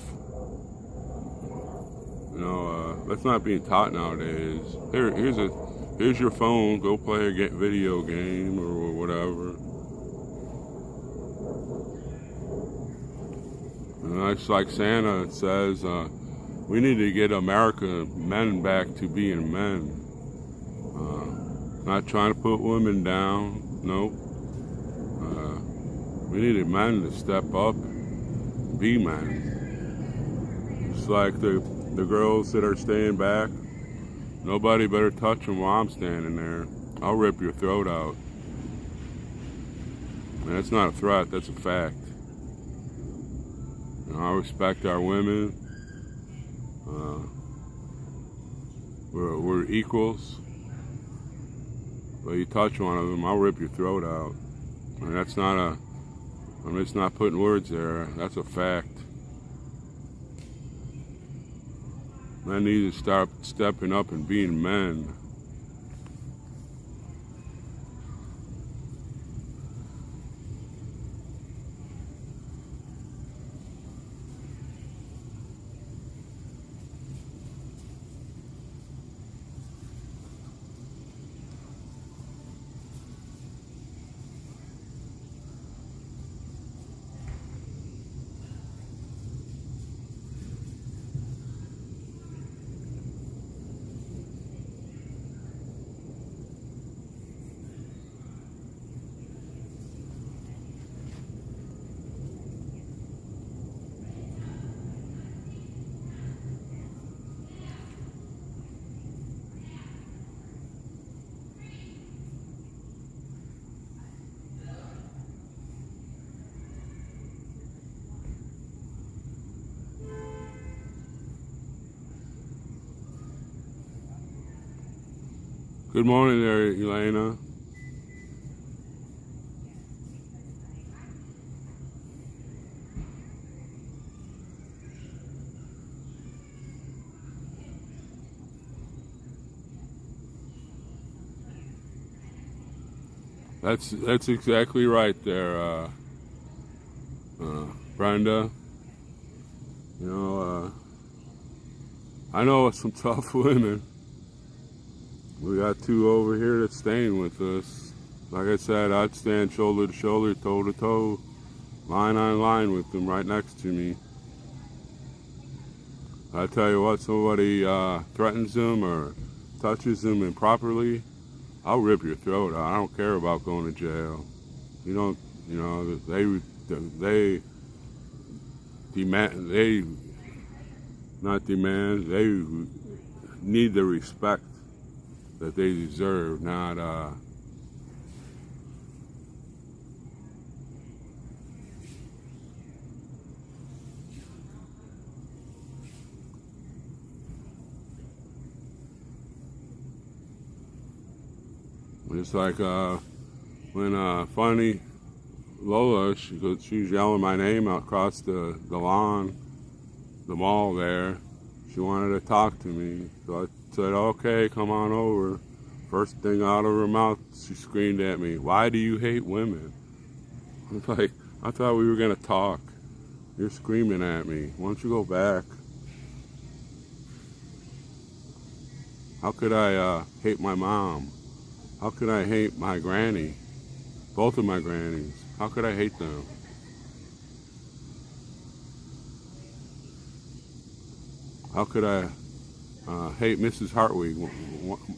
You know, that's not being taught nowadays. Here's your phone. Go play a video game or whatever. And it's like Santa says, we need to get America men back to being men. Not trying to put women down. Nope. We need men to step up, be men. Just like the girls that are staying back. Nobody better touch them while I'm standing there. I'll rip your throat out. And that's not a threat, that's a fact. You know, I respect our women. We're equals. But you touch one of them, I'll rip your throat out. And that's not I'm just not putting words there. That's a fact. Men need to start stepping up and being men. Good morning there, Elena. That's exactly right there, Brenda. You know, I know some tough women. We got two over here that's staying with us. Like I said, I'd stand shoulder to shoulder, toe to toe, line on line with them right next to me. I tell you what, somebody threatens them or touches them improperly, I'll rip your throat out. I don't care about going to jail. You don't, you know, they demand, they need the respect that they deserve, not it's like when funny Lola, she was yelling my name out across the lawn, the mall there. She wanted to talk to me, so I said, okay, come on over. First thing out of her mouth, she screamed at me, why do you hate women? I was like, I thought we were gonna talk. You're screaming at me. Why don't you go back? How could I hate my mom? How could I hate my granny? Both of my grannies. How could I hate them? How could I hate Mrs. Hartwig,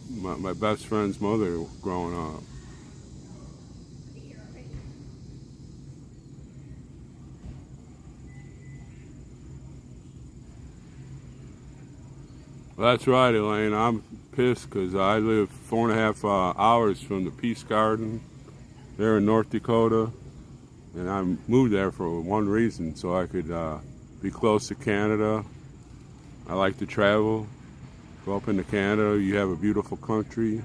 my best friend's mother growing up? Well, that's right, Elaine. I'm pissed because I live 4.5 hours from the Peace Garden there in North Dakota, and I moved there for one reason, so I could be close to Canada. I like to travel, go up into Canada. You have a beautiful country, you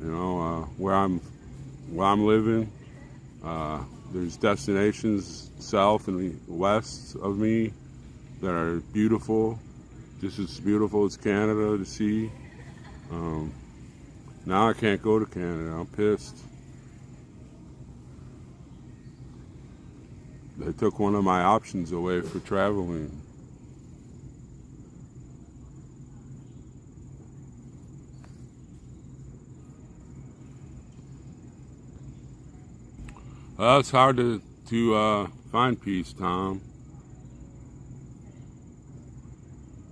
know, where I'm living. There's destinations south and west of me that are beautiful, just as beautiful as Canada to see. Now I can't go to Canada. I'm pissed. They took one of my options away for traveling. Well, it's hard to find peace, Tom.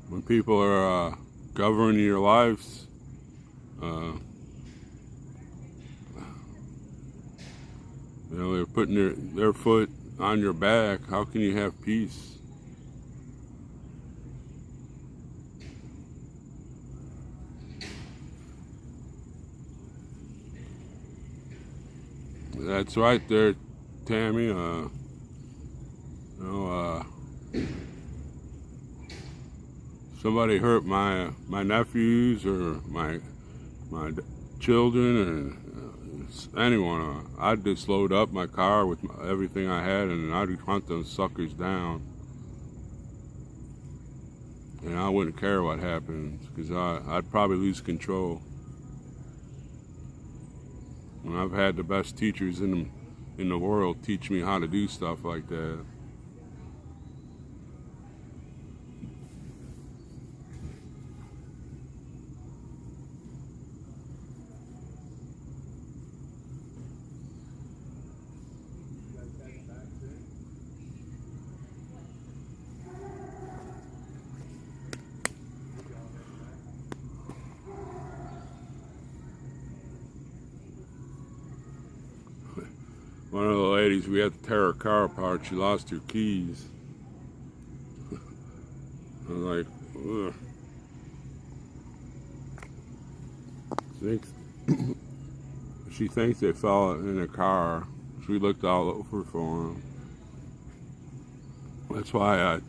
When people are governing your lives, you know, they're putting their foot on your back. How can you have peace? That's right there, Tammy. You know, somebody hurt my nephews or my children and anyone, I'd just load up my car with everything I had and I'd hunt those suckers down. And I wouldn't care what happens because I'd probably lose control. And I've had the best teachers in the world teach me how to do stuff like that. One of the ladies, we had to tear her car apart. She lost her keys. I was like, ugh. She thinks they fell in her car. She looked all over for them. That's why I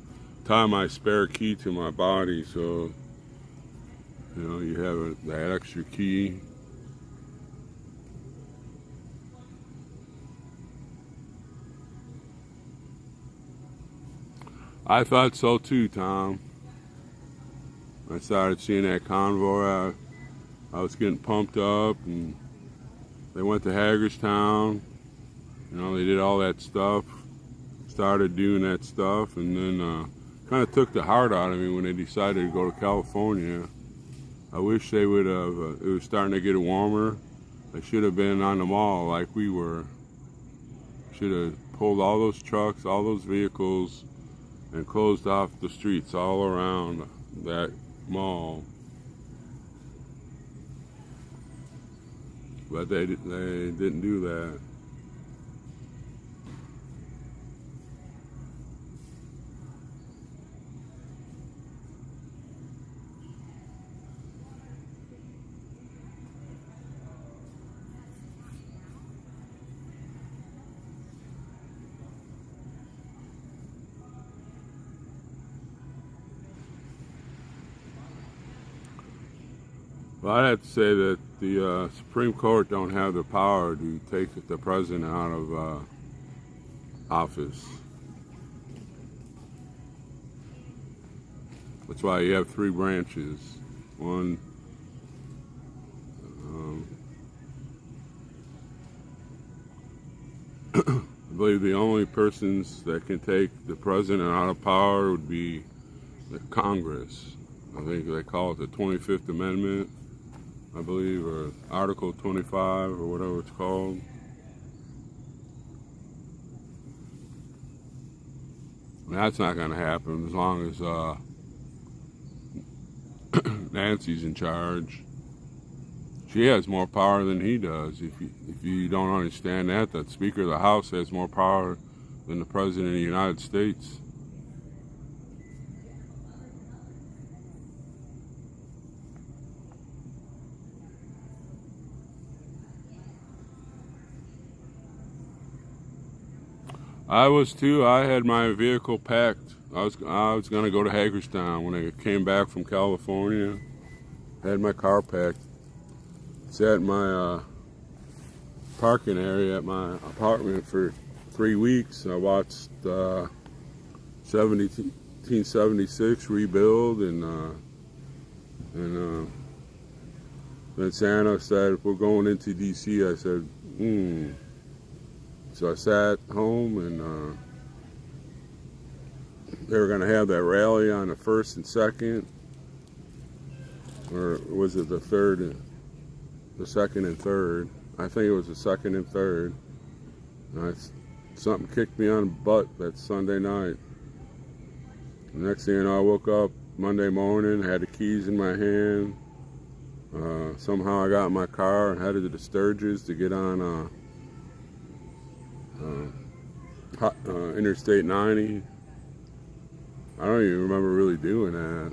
tie my spare key to my body, so you know you have that extra key. I thought so too, Tom. I started seeing that convoy. I was getting pumped up, and they went to Hagerstown. You know, they did all that stuff. Started doing that stuff, and then kind of took the heart out of me when they decided to go to California. I wish they would have. It was starting to get warmer. They should have been on the mall like we were. Should have pulled all those trucks, all those vehicles, and closed off the streets all around that mall. But they didn't do that. Well, I'd have to say that the Supreme Court don't have the power to take the president out of office. That's why you have three branches. One, I believe the only persons that can take the president out of power would be the Congress. I think they call it the 25th Amendment, I believe, or Article 25 or whatever it's called. That's not going to happen as long as Nancy's in charge. She has more power than he does. If you don't understand that, the Speaker of the House has more power than the President of the United States. I was too. I had my vehicle packed. I was gonna go to Hagerstown when I came back from California. Had my car packed. Sat in my parking area at my apartment for 3 weeks. I watched 1776 rebuild, and then Santa said, "We're going into D.C." I said, So I sat home, and they were going to have that rally on the 1st and 2nd, or was it the 3rd, the 2nd and 3rd? I think it was the 2nd and 3rd. Something kicked me on the butt that Sunday night. The next thing you know, I woke up Monday morning, had the keys in my hand. Somehow I got in my car and headed to the Sturgis to get on Interstate 90. I don't even remember really doing that.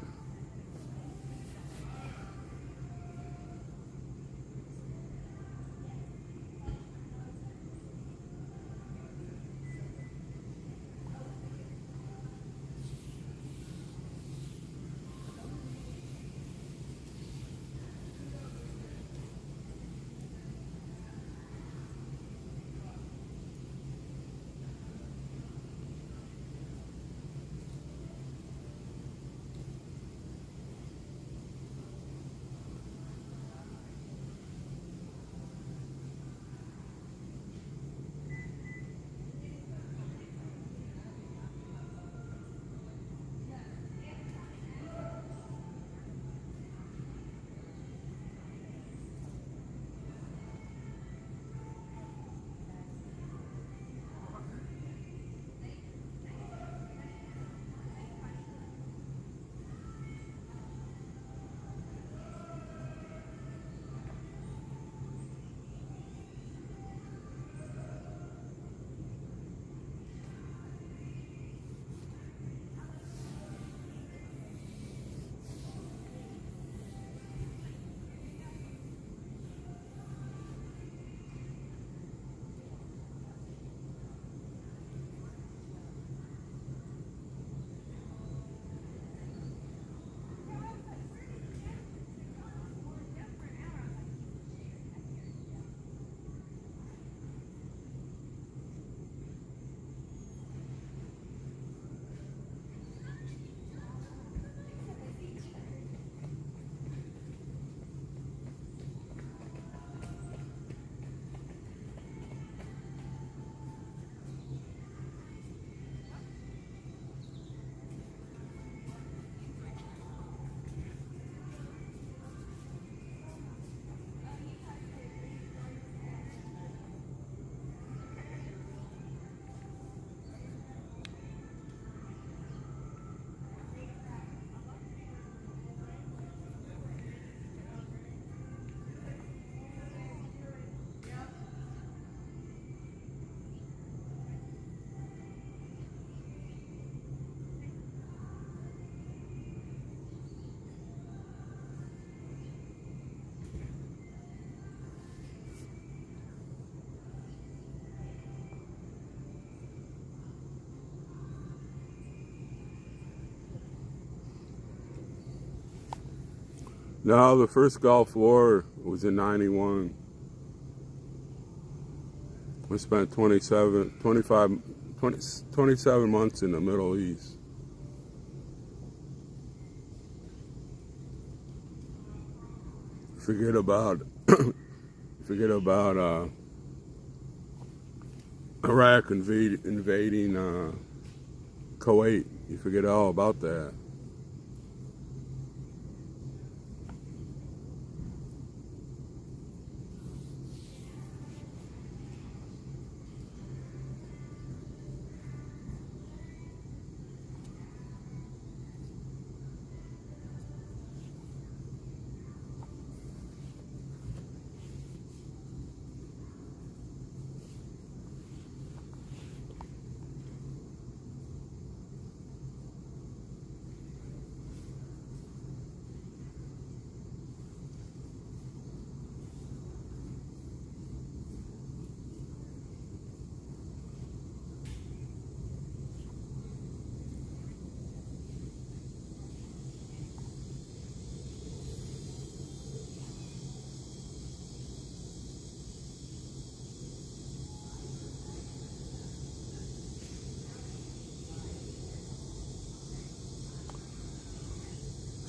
No, the first Gulf War was in 91. We spent 27 months in the Middle East. Forget about Iraq invading Kuwait. You forget all about that.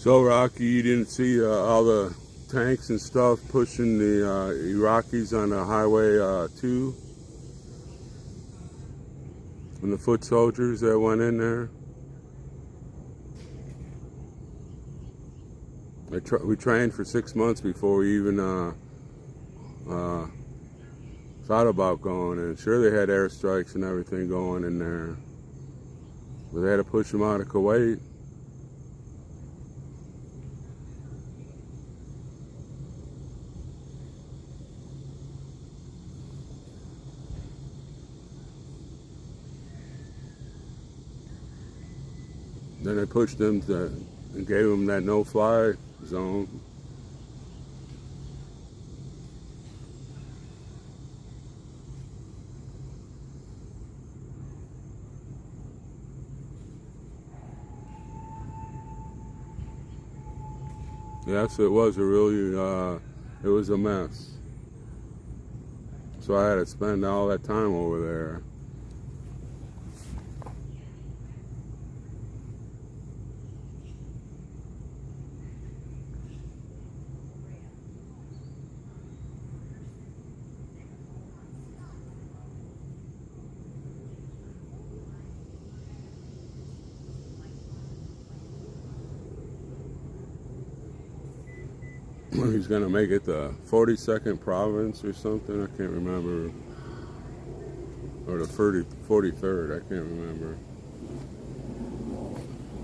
So, Rocky, you didn't see all the tanks and stuff pushing the Iraqis on the Highway 2? And the foot soldiers that went in there? We trained for 6 months before we even thought about going in. Sure, they had airstrikes and everything going in there, but they had to push them out of Kuwait. Then they pushed them and gave them that no-fly zone. Yes, it was it was a mess. So I had to spend all that time over there. He's gonna make it the 42nd province or something. I can't remember, or the 43rd. I can't remember.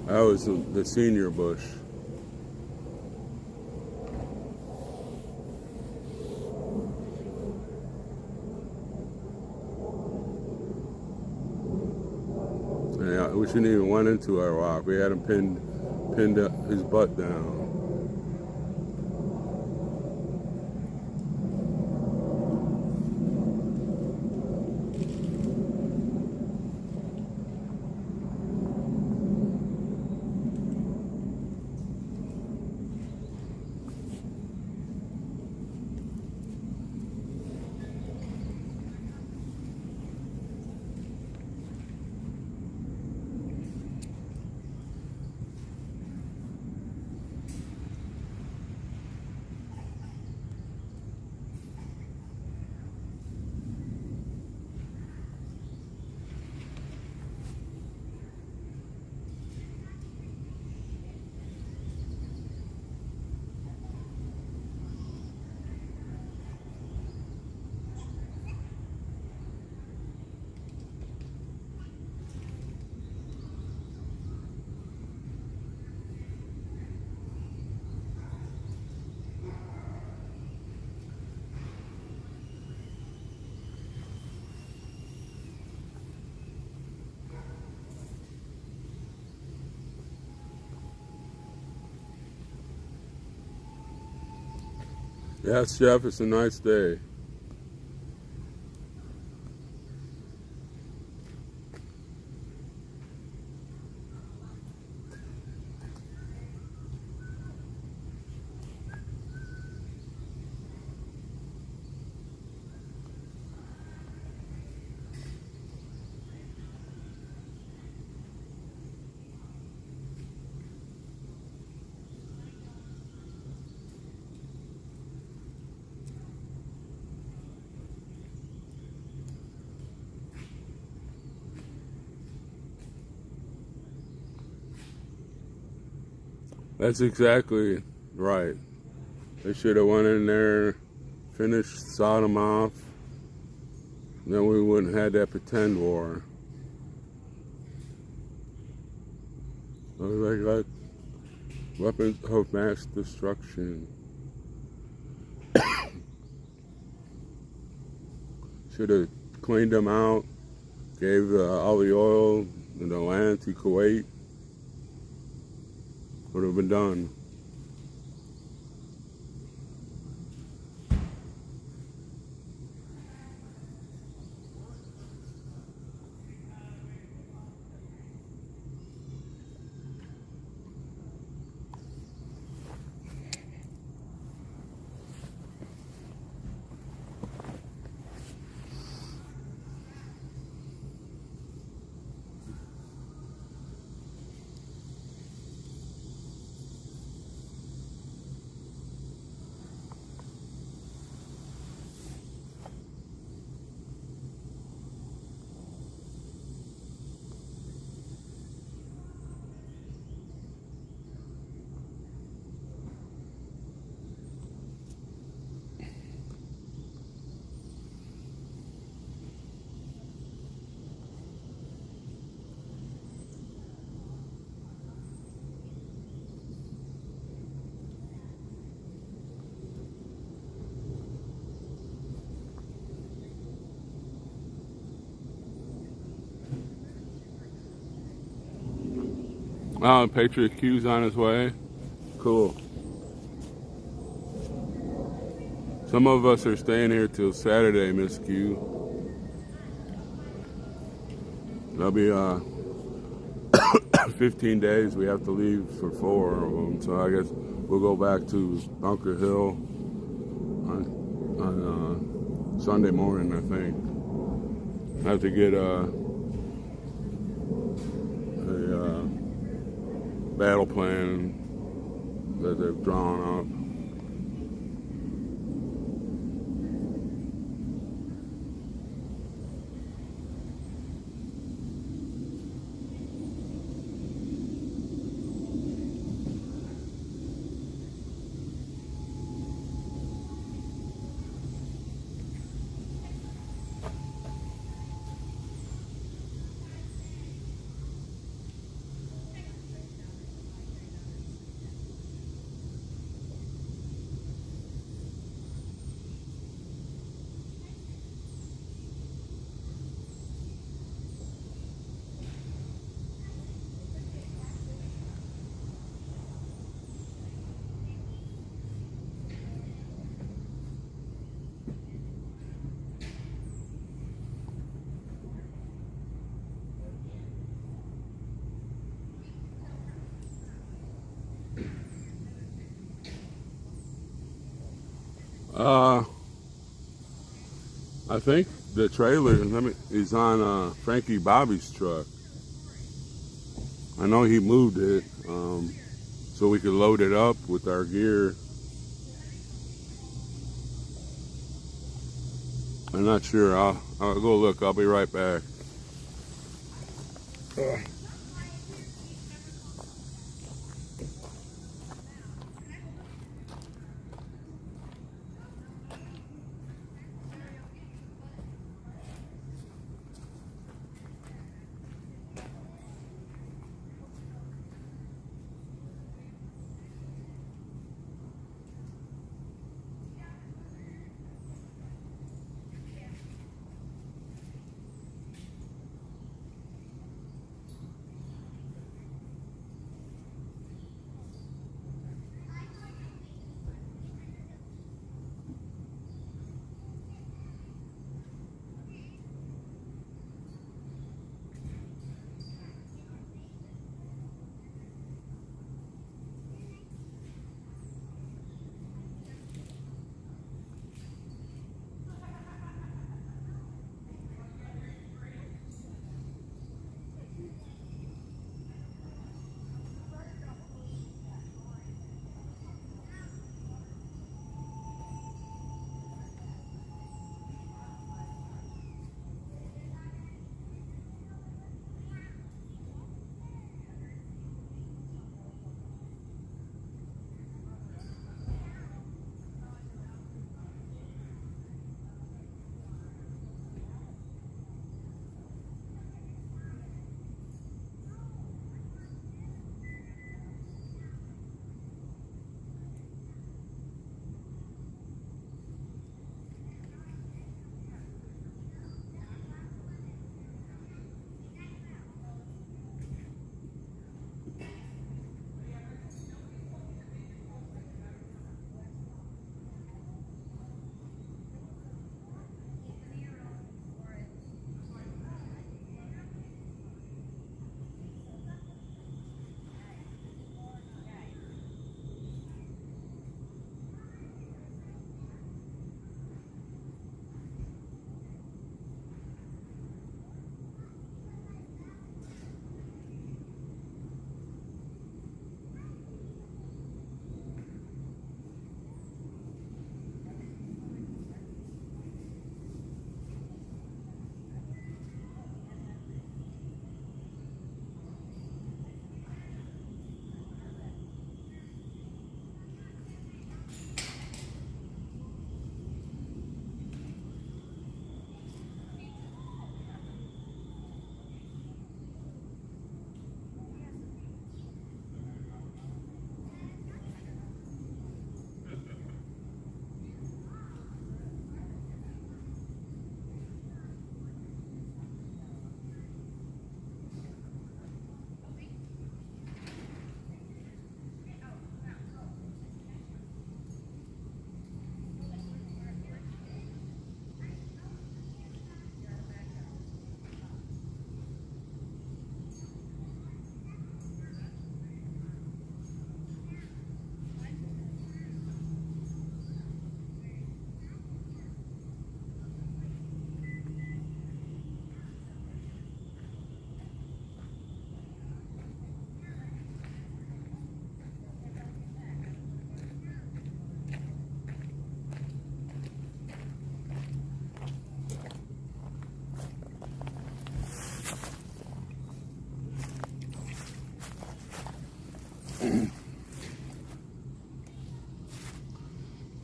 That was the senior Bush. Yeah, we shouldn't even went into Iraq. We had him pinned his butt down. Yes, Jeff, it's a nice day. That's exactly right. They should have went in there, finished Sodom off, then we wouldn't have had that pretend war. Like weapons of mass destruction. Should have cleaned them out, gave all the oil and the land to Kuwait. Would have been done. Oh, Patriot Q's on his way. Cool. Some of us are staying here till Saturday, Miss Q. That'll be 15 days. We have to leave for 4 of them, so I guess we'll go back to Bunker Hill on Sunday morning, I think. I have to get a battle plan that they've drawn up. I think the trailer is on Frankie Bobby's truck. I know he moved it so we could load it up with our gear. I'm not sure. I'll go look. I'll be right back.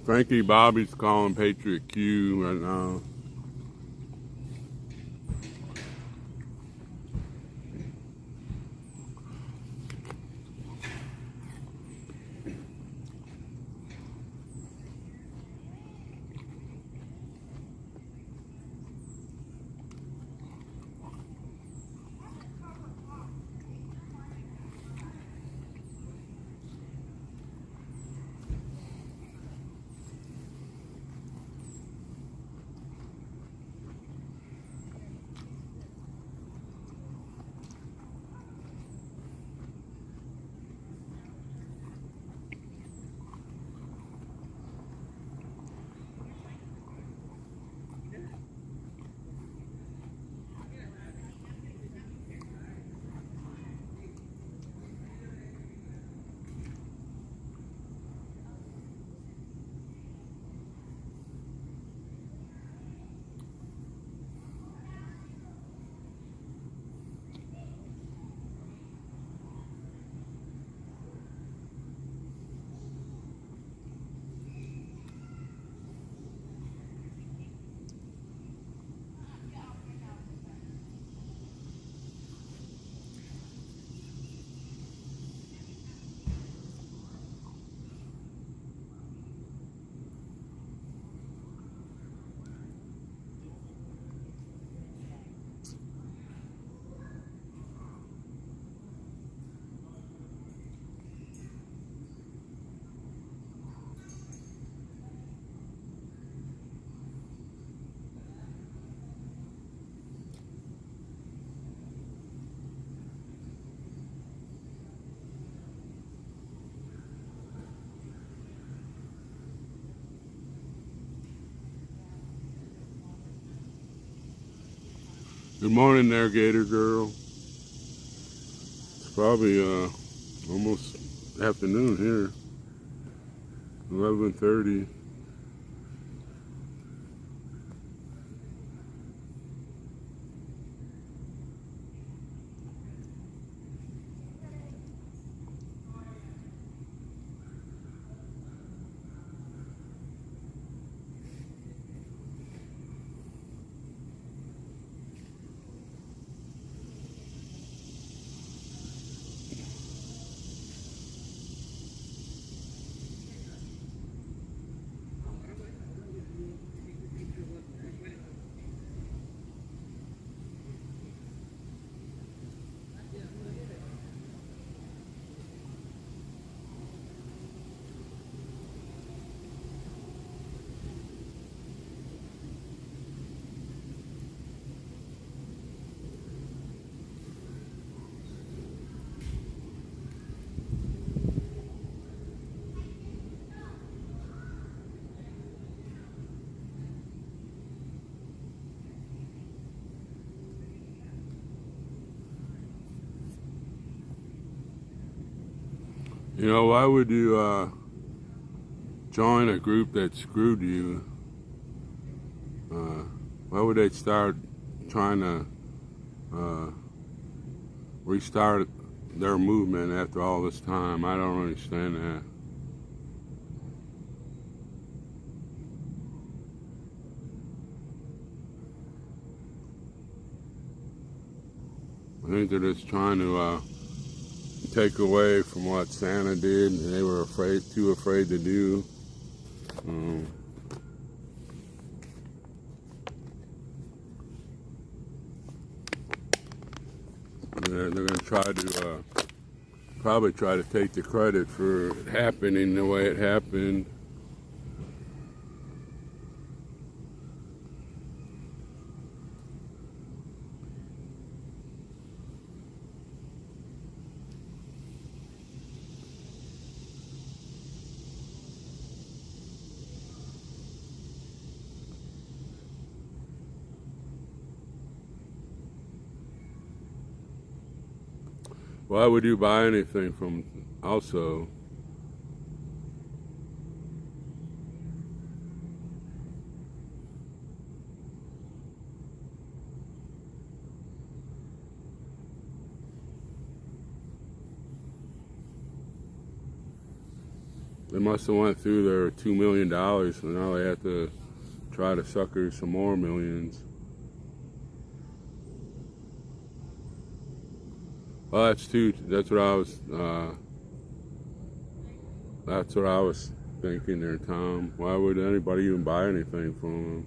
Frankie Bobby's calling Patriot Q right now. Good morning there, Gator Girl. It's probably almost afternoon here. 11:30. You know, why would you join a group that screwed you? Why would they start trying to restart their movement after all this time? I don't understand that. I think they're just trying to take away from what Santa did, and they were too afraid to do. They're going to try to probably try to take the credit for it happening the way it happened. Why would you buy anything from also? They must have went through their $2 million, so now they have to try to sucker some more millions. Well, that's what I was thinking there, Tom. Why would anybody even buy anything from them?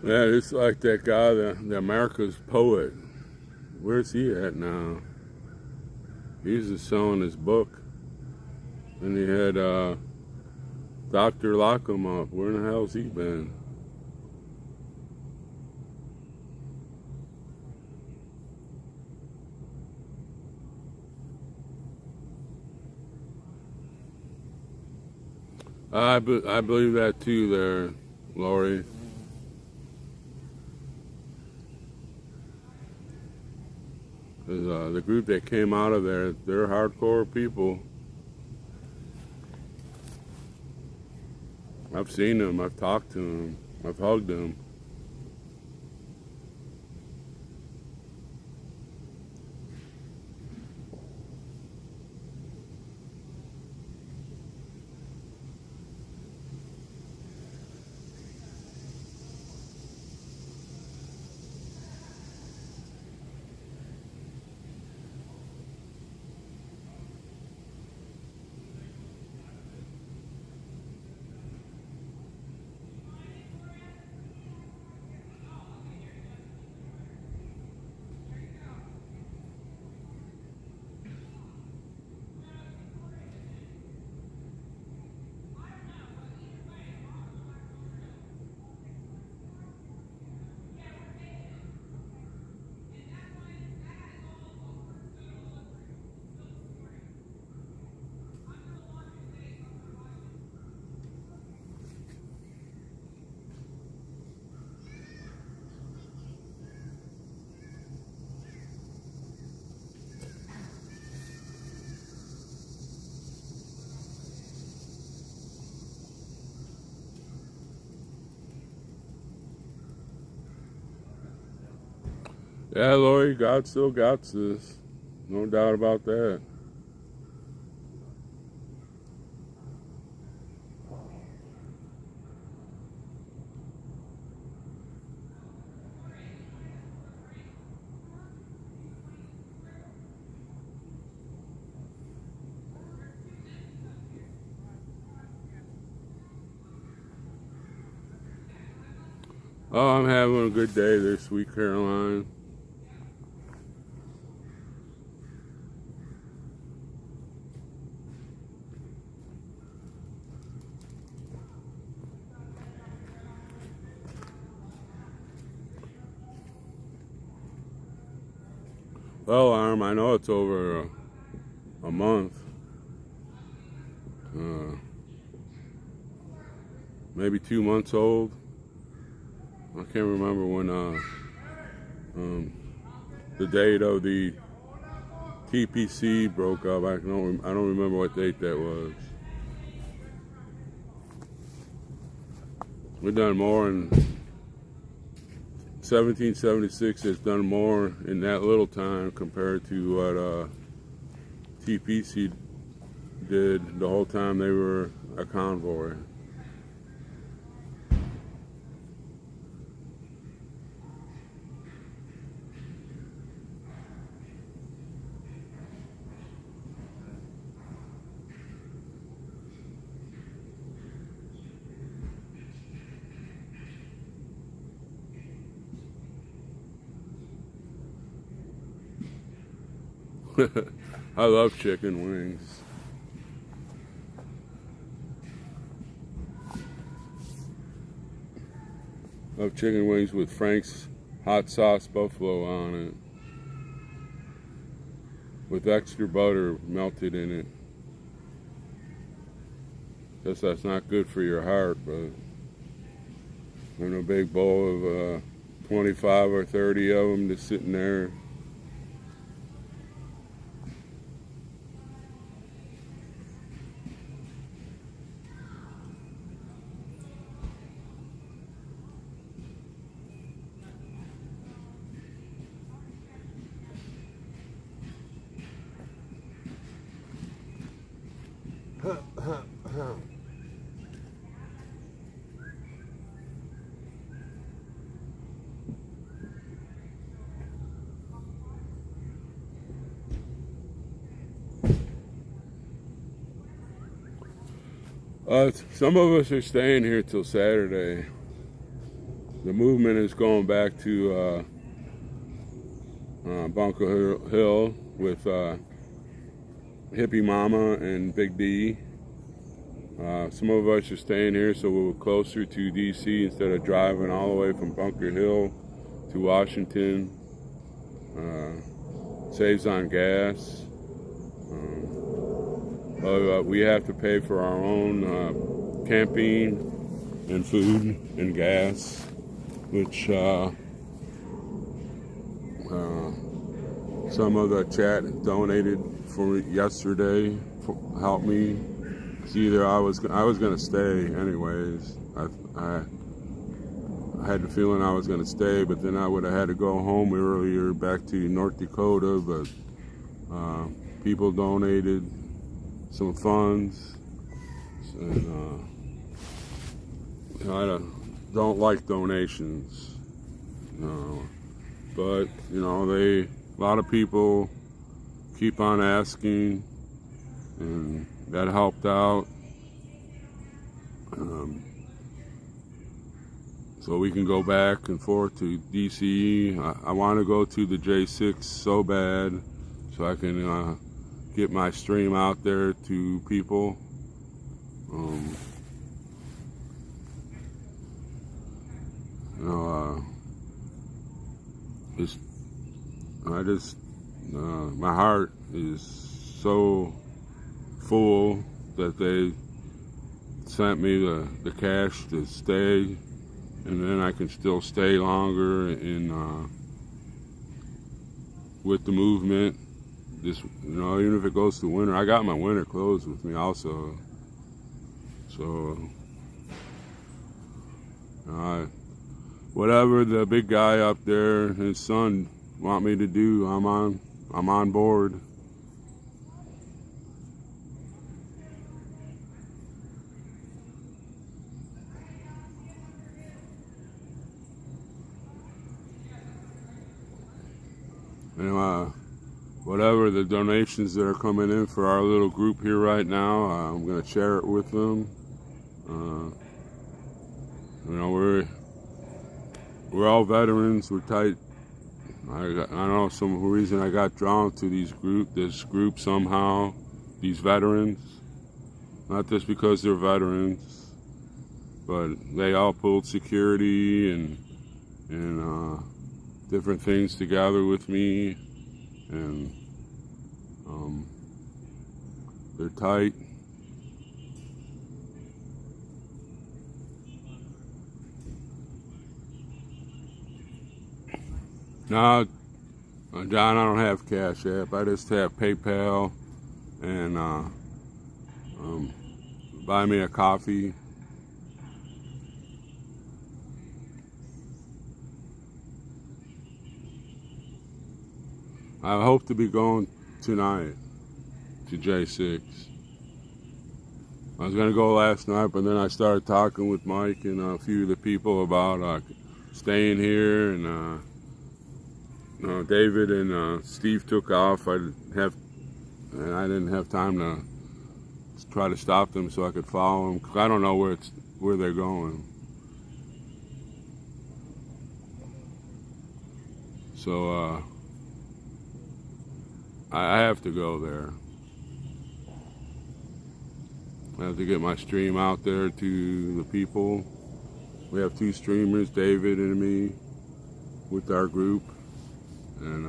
Yeah, it's like that guy, the America's poet. Where's he at now? He's just selling his book. And he had Dr. Lockham up. Where in the hell's he been? I believe that too there, Lori. The group that came out of there, they're hardcore people. I've seen them, I've talked to them, I've hugged them. Yeah, Lori, God still got this. No doubt about that. Oh, I'm having a good day this week, Caroline. Well, Arm, I know it's over a month. Maybe 2 months old. I can't remember when the date of the TPC broke up. I don't remember what date that was. We've done more in 1776 has done more in that little time compared to what TPC did the whole time they were a convoy. I love chicken wings. Love chicken wings with Frank's hot sauce buffalo on it, with extra butter melted in it. Guess that's not good for your heart, but in a big bowl of 25 or 30 of them just sitting there. Some of us are staying here till Saturday. The movement is going back to Bunker Hill with Hippie Mama and Big D. Some of us are staying here so we're closer to DC instead of driving all the way from Bunker Hill to Washington. Saves on gas. We have to pay for our own camping and food and gas, which some of the chat donated for yesterday to help me. Either I was going to stay anyways. I had the feeling I was going to stay, but then I would have had to go home earlier back to North Dakota. But people donated some funds, and I don't like donations, but a lot of people keep on asking, and that helped out. So we can go back and forth to DC. I want to go to the J6 so bad, so I can get my stream out there to people. My heart is so full that they sent me the cash to stay, and then I can still stay longer in with the movement. Just even if it goes to winter, I got my winter clothes with me also. So whatever the big guy up there and his son want me to do, I'm on board. And whatever the donations that are coming in for our little group here right now, I'm going to share it with them. We're all veterans. We're tight. I don't know, some reason I got drawn to this group somehow. These veterans, not just because they're veterans, but they all pulled security and different things together with me, and they're tight. No, John, I don't have Cash App. I just have PayPal and buy me a coffee. I hope to be going tonight to J6. I was gonna go last night, but then I started talking with Mike and a few of the people about staying here, and David and Steve took off. And I didn't have time to try to stop them so I could follow them, 'cause I don't know where they're going. So I have to go there. I have to get my stream out there to the people. We have 2 streamers, David and me, with our group, and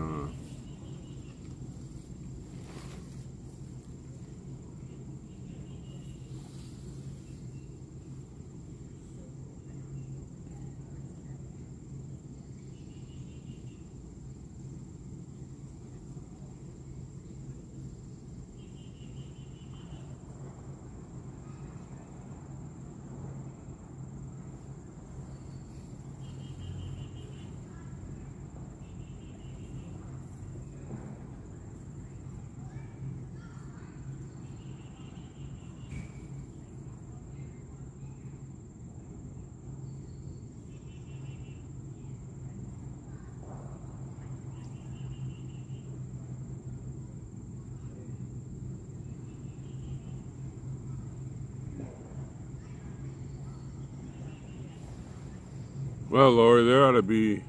well, Lori, there ought to be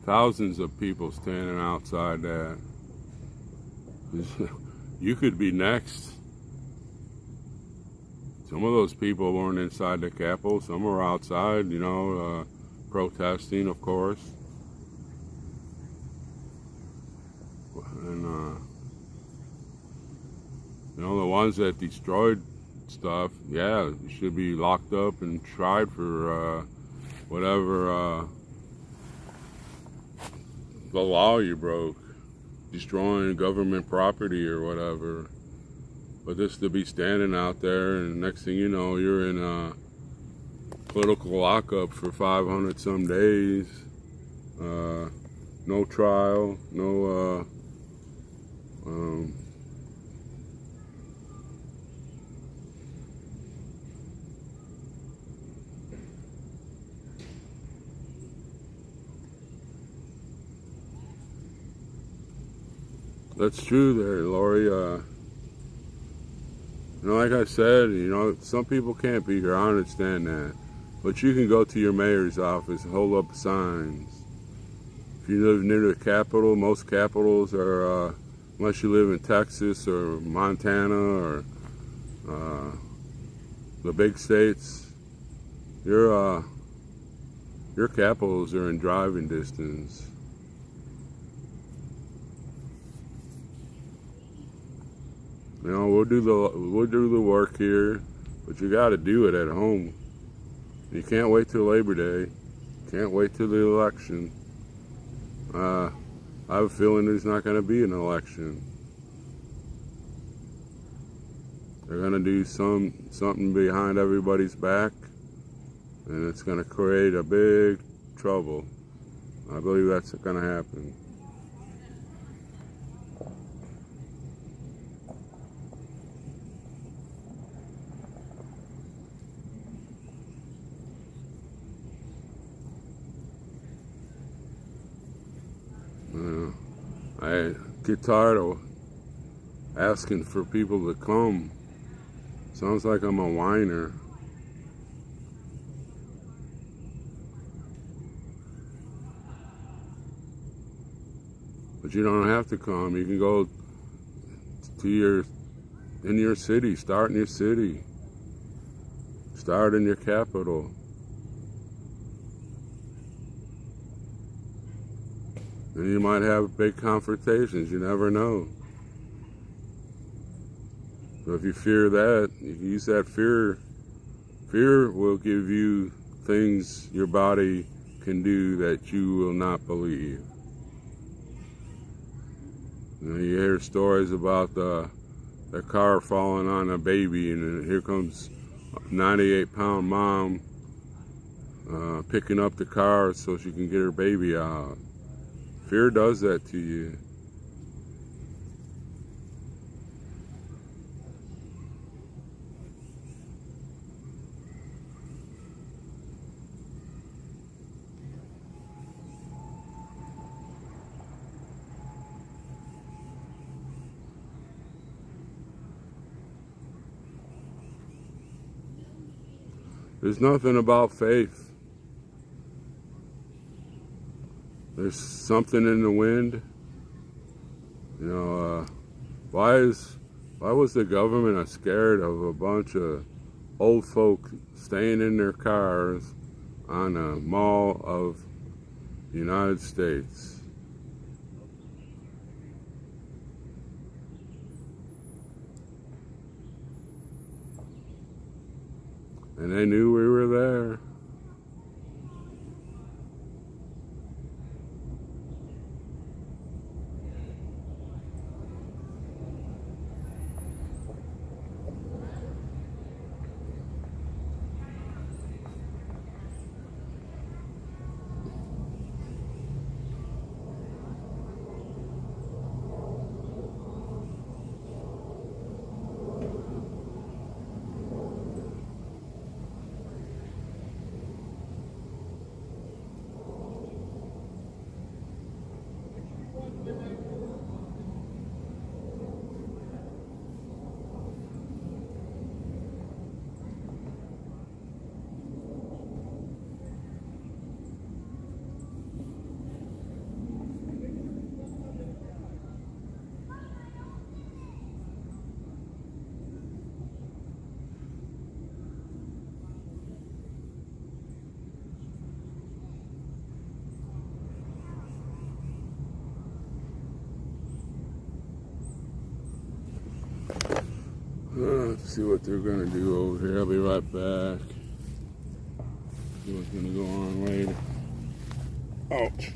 thousands of people standing outside that. You could be next. Some of those people weren't inside the Capitol. Some were outside, protesting, of course. And, the ones that destroyed stuff, yeah, should be locked up and tried for whatever the law you broke, destroying government property or whatever. But just to be standing out there, and next thing you know, you're in a political lockup for 500 some days, no trial, no that's true there, Lori. Like I said, some people can't be here. I understand that. But you can go to your mayor's office and hold up signs. If you live near the Capitol, most capitals are, unless you live in Texas or Montana or the big states, your capitals are in driving distance. We'll do the work here, but you got to do it at home. You can't wait till Labor Day. Can't wait till the election. I have a feeling there's not going to be an election. They're going to do something behind everybody's back, and it's going to create a big trouble. I believe that's going to happen. I get tired of asking for people to come. Sounds like I'm a whiner. But you don't have to come. You can go to in your city. Start in your city. Start in your capital. And you might have big confrontations. You never know. So if you fear that, you can use that fear. Fear will give you things your body can do that you will not believe. You hear stories about the car falling on a baby, and then here comes 98-pound mom picking up the car so she can get her baby out. Fear does that to you. There's nothing about faith. There's something in the wind. You know, why was the government scared of a bunch of old folk staying in their cars on a mall of the United States? And they knew we were there. Let's see what they're gonna do over here. I'll be right back. See what's gonna go on later. Ouch.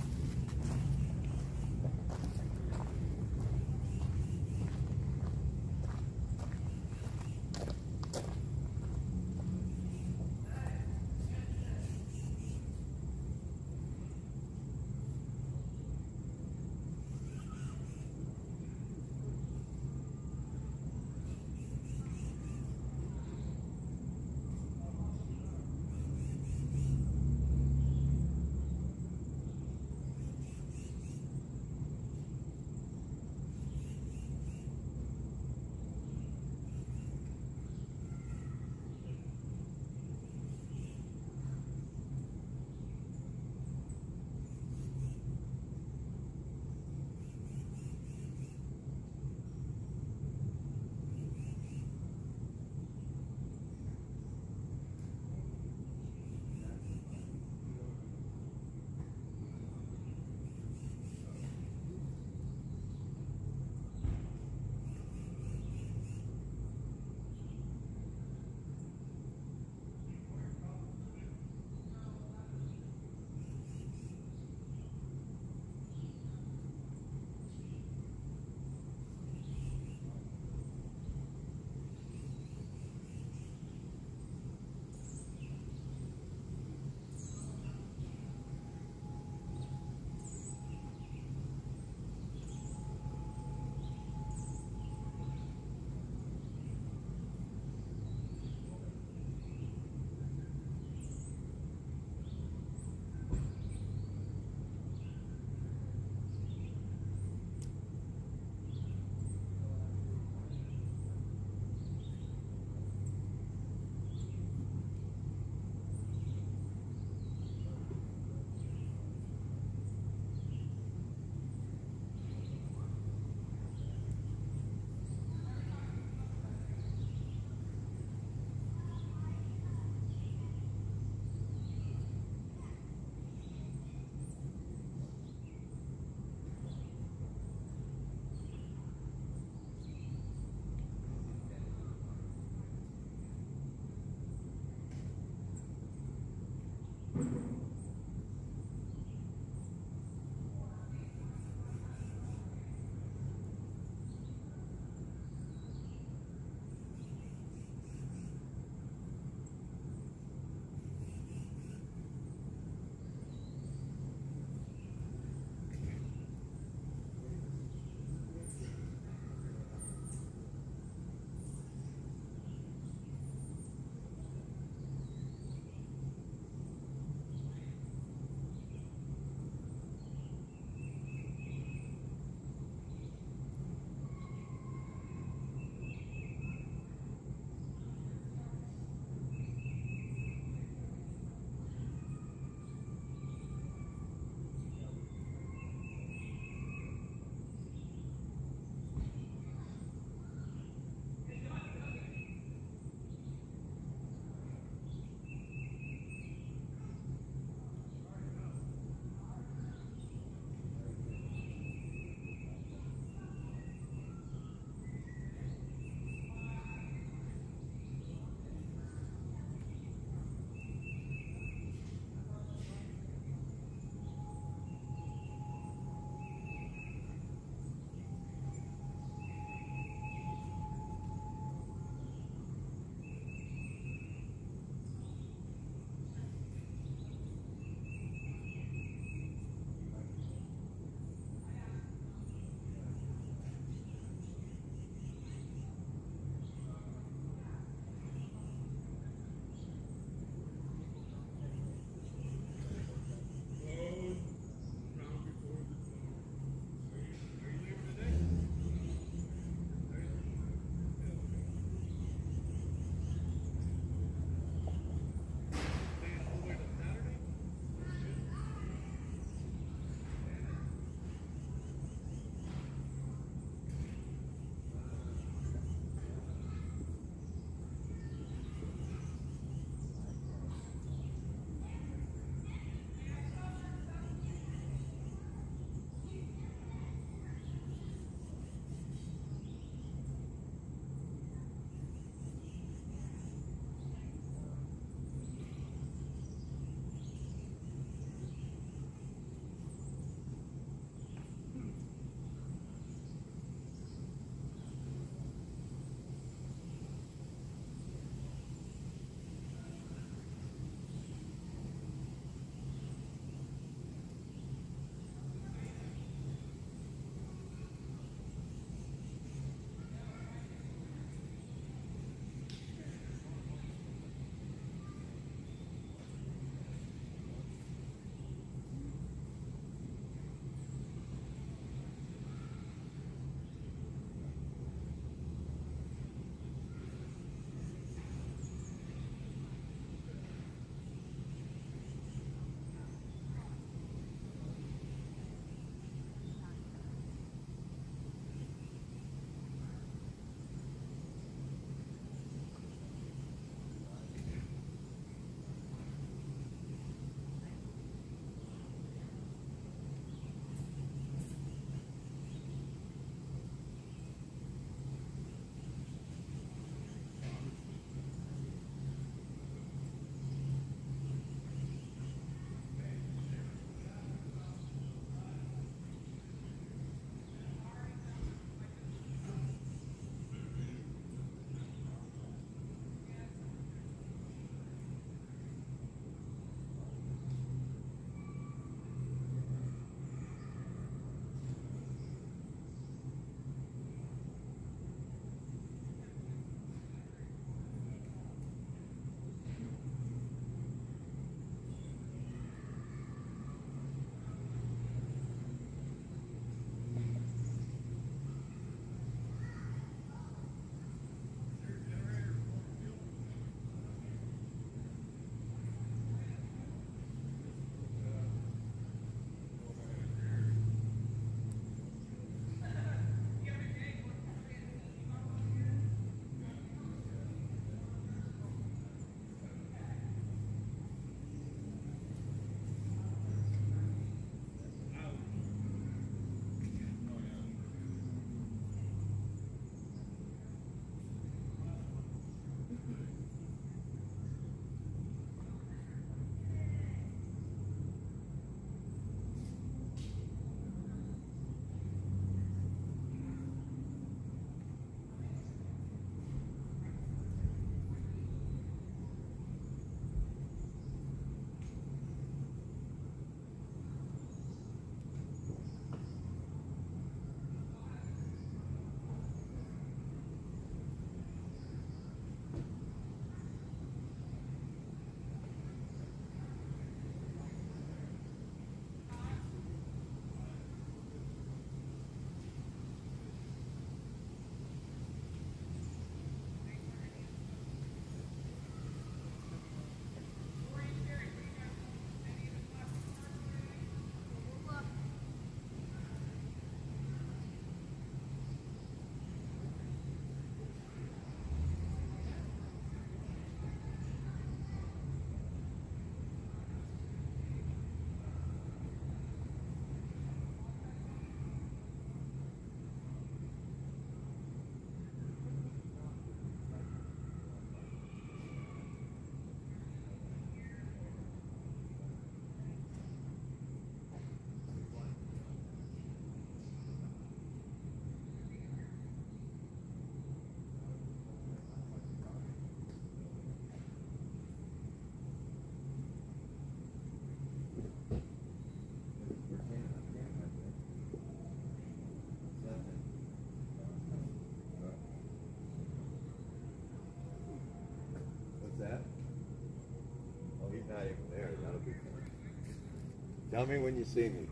Tell me when you see me.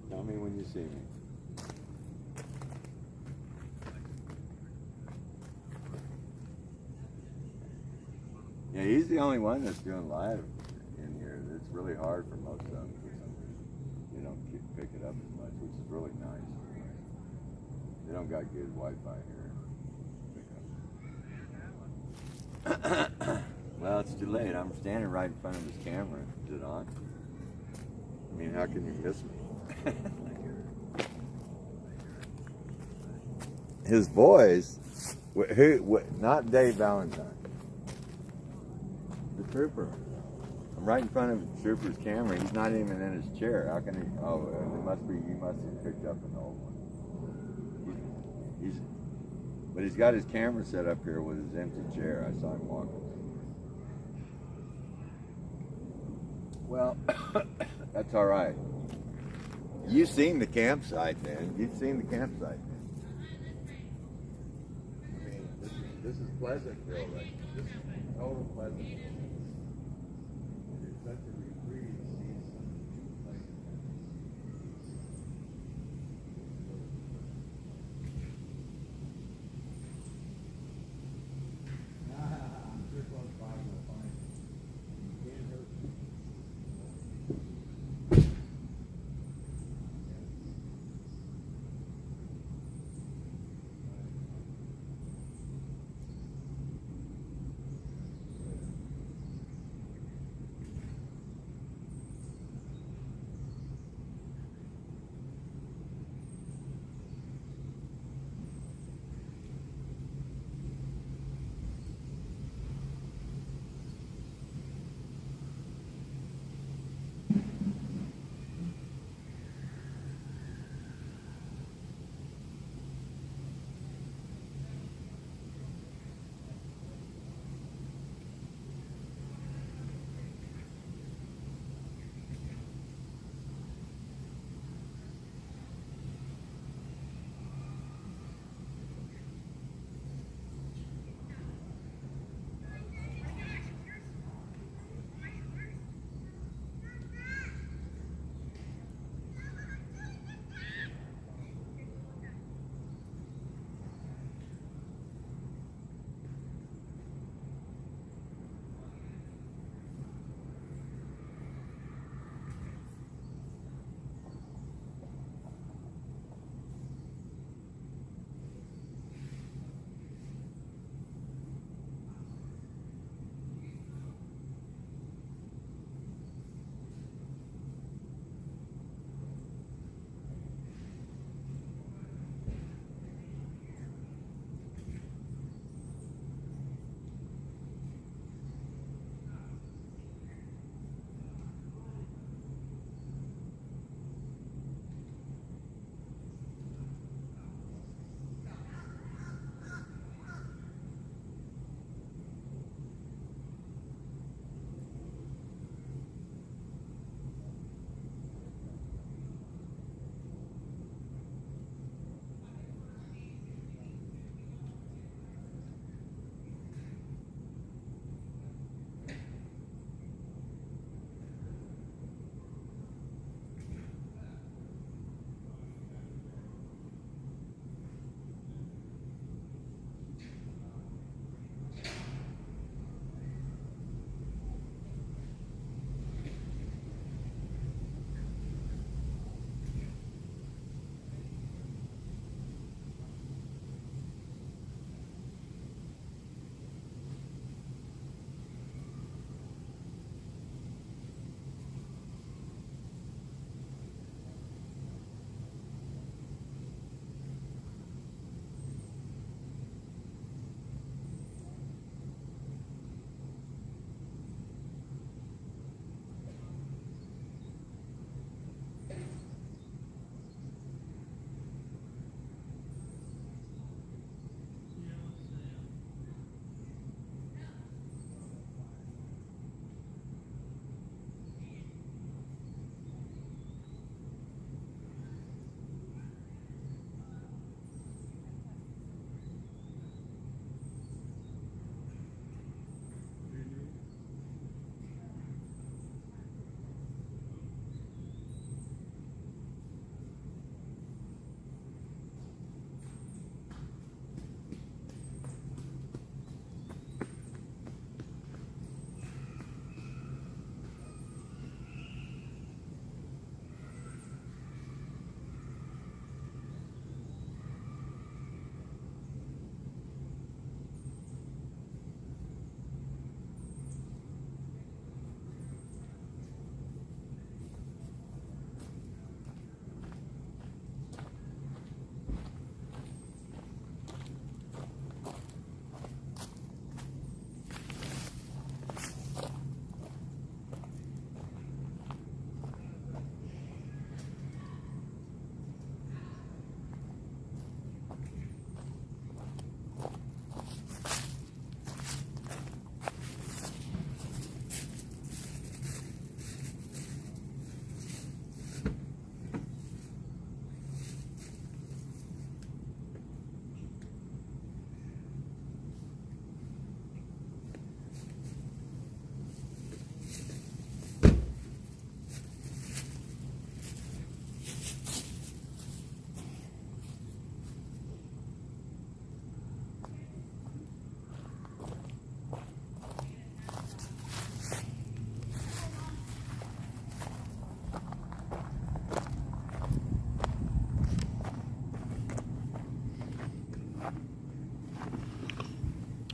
Tell me when you see me. Yeah, he's the only one that's doing live in here. It's really hard for most of them because they don't pick it up as much, which is really nice. They don't got good Wi-Fi here. Well, it's too late. I'm standing right in front of his camera. Is it on? I mean, how can you miss me? His voice, not Dave Valentine. The trooper. I'm right in front of the trooper's camera. He's not even in his chair. How can he? Oh, it must be. You must have picked up an old one. But he's got his camera set up here with his empty chair. I saw him walking. Well, that's all right. You've seen the campsite, man. You've seen the campsite. I mean, this is Pleasantville, right? This is total Pleasantville. It's such a retreat.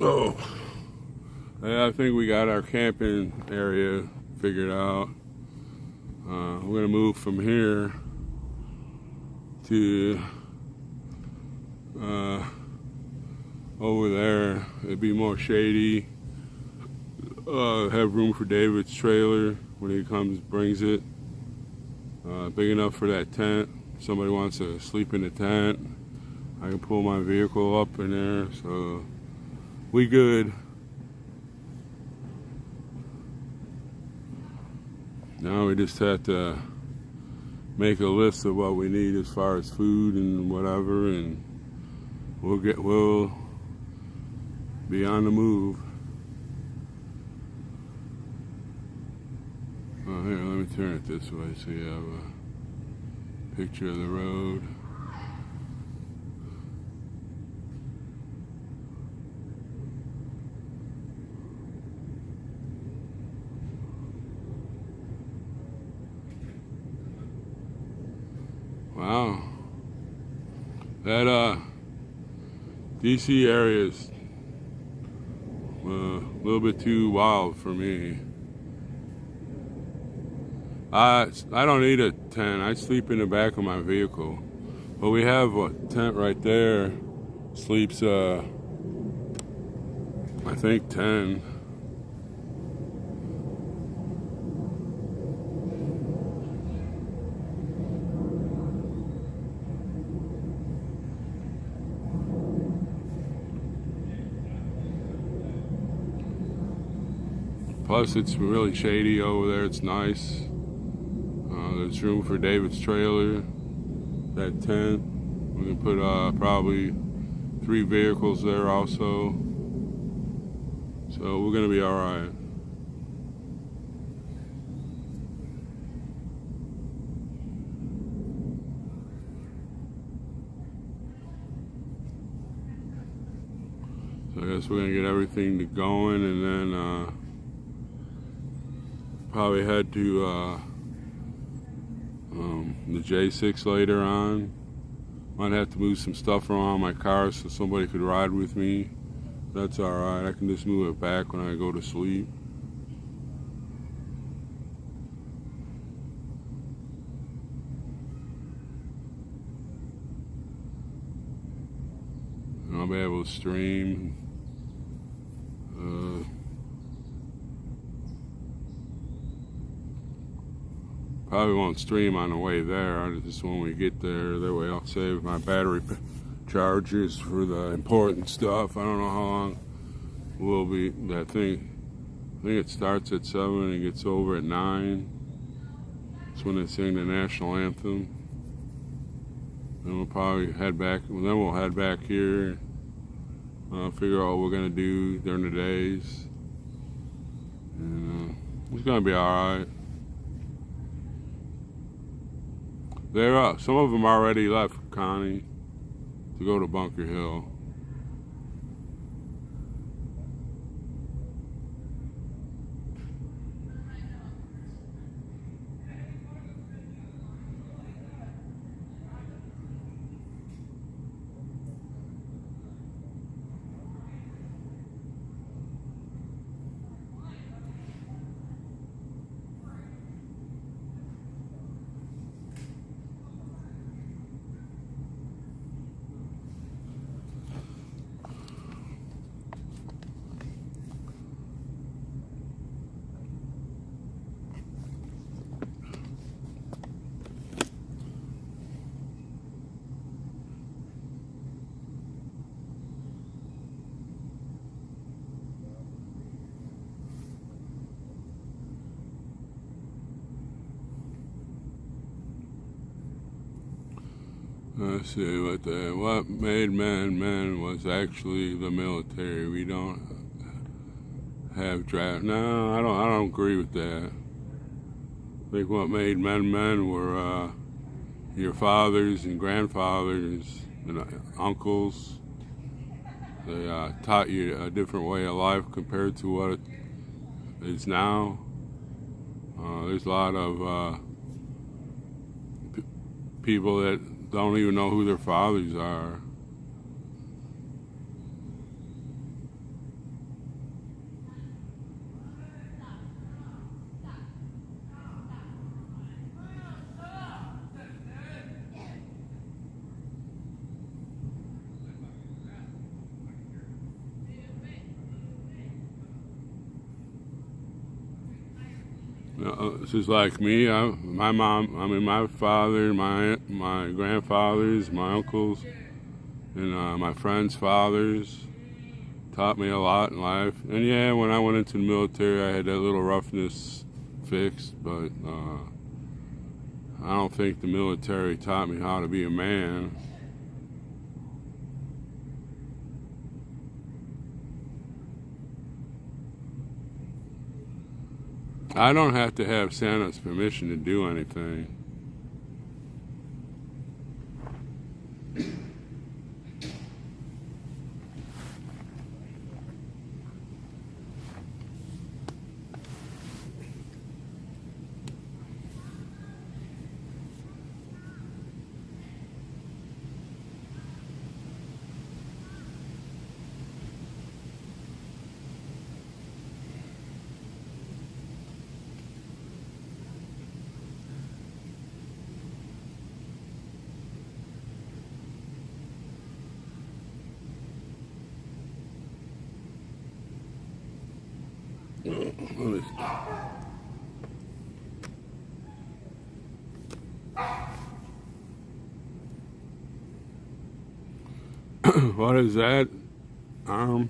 Oh, yeah, I think we got our camping area figured out. We're gonna move from here to over there. It'd be more shady. Have room for David's trailer when he comes, brings it. Big enough for that tent. Somebody wants to sleep in the tent, I can pull my vehicle up in there, so we good. Now we just have to make a list of what we need as far as food and whatever, and we'll be on the move. Oh, here, let me turn it this way so you have a picture of the road. Wow. That DC area is a little bit too wild for me. I don't need a tent. I sleep in the back of my vehicle. But we have a tent right there. Sleeps, I think 10. Plus, it's really shady over there. It's nice. There's room for David's trailer, that tent. We can put probably 3 vehicles there also. So we're gonna be all right. So I guess we're gonna get everything to going, and then probably head to the J6 later on. Might have to move some stuff around my car so somebody could ride with me. That's alright, I can just move it back when I go to sleep. And I'll be able to stream. Probably won't stream on the way there, just when we get there. That way I'll save my battery charges for the important stuff. I don't know how long will be that thing. I think it starts at 7 and gets over at 9. That's when they sing the national anthem. Then we'll probably head back, then we'll head back here, figure out what we're gonna do during the days. And it's gonna be alright. Some of them already left Connie to go to Bunker Hill. Let's see what made men was actually the military. We don't have draft. No, I don't agree with that. I think what made men were your fathers and grandfathers and uncles. They taught you a different way of life compared to what it is now. There's a lot of people that don't even know who their fathers are. It's just like me. My mom, my father, my grandfathers, my uncles, and my friends' fathers taught me a lot in life. And yeah, when I went into the military, I had that little roughness fixed, but I don't think the military taught me how to be a man. I don't have to have Santa's permission to do anything. What is that? Um,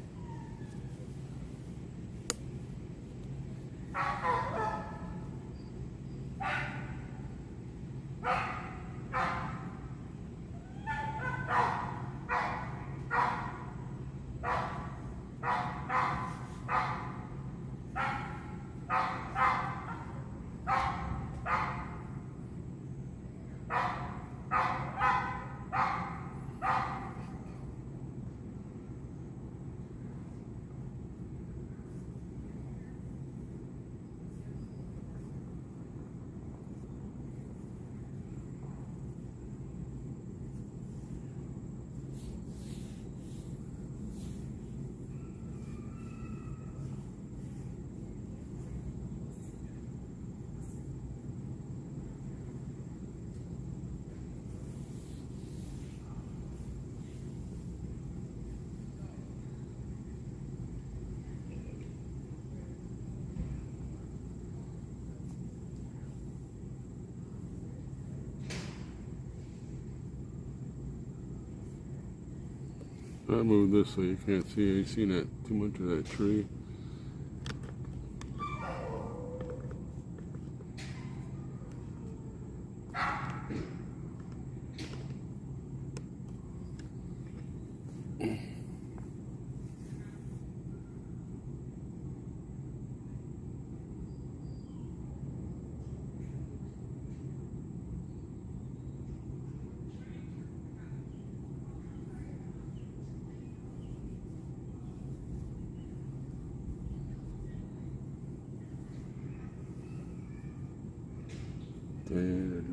I moved this so you can't see. You seen that too much of that tree?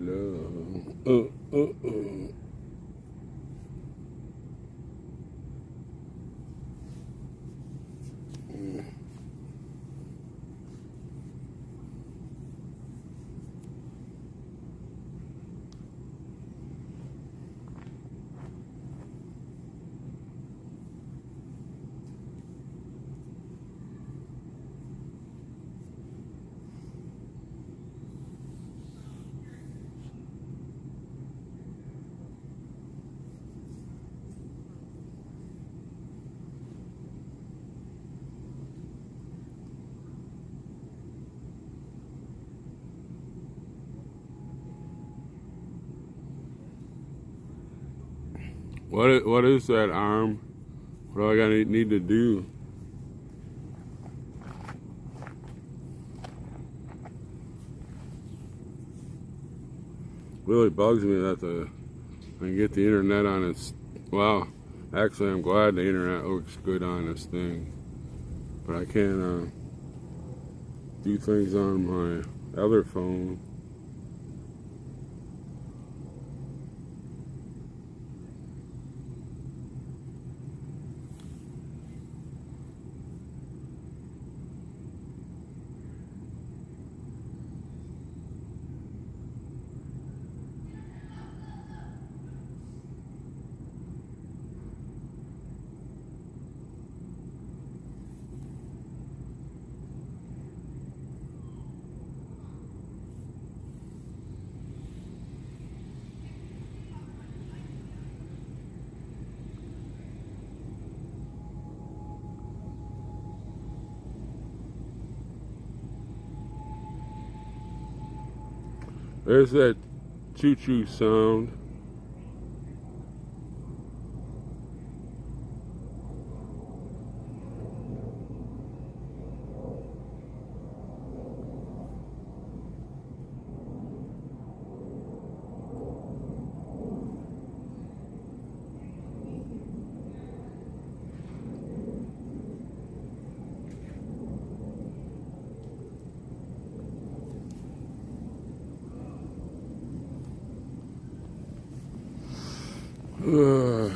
Love. What is that arm? What do I gotta need to do? Really bugs me that I can get the internet on its. Well, actually, I'm glad the internet looks good on this thing, but I can't do things on my other phone. There's that choo-choo sound. Ugh.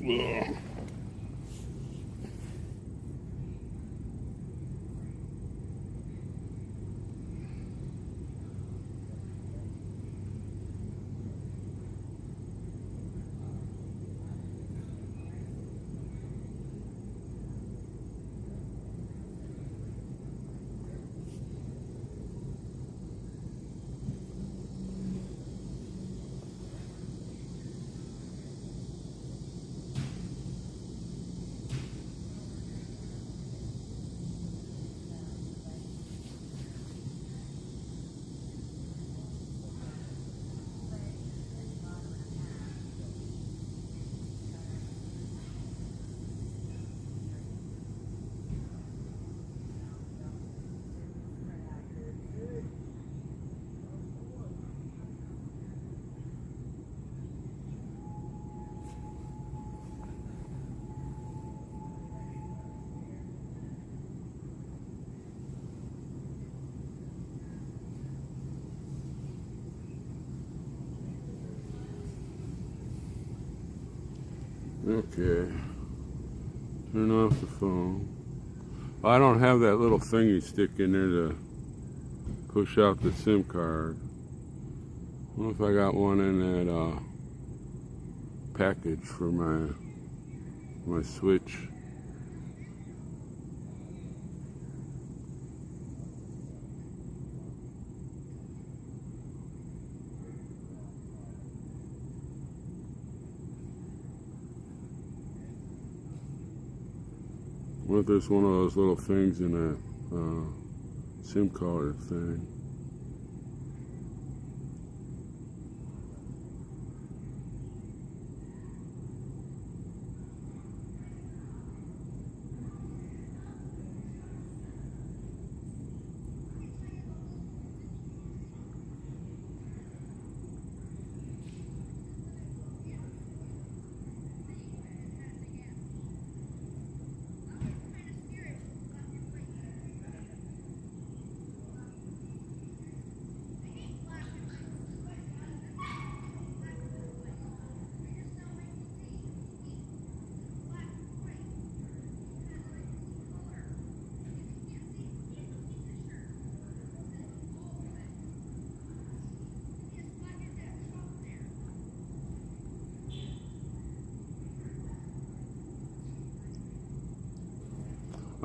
Ugh. Okay. Turn off the phone. I don't have that little thing you stick in there to push out the SIM card. I don't know if I got one in that package for my Switch. What if there's one of those little things in that SIM card thing?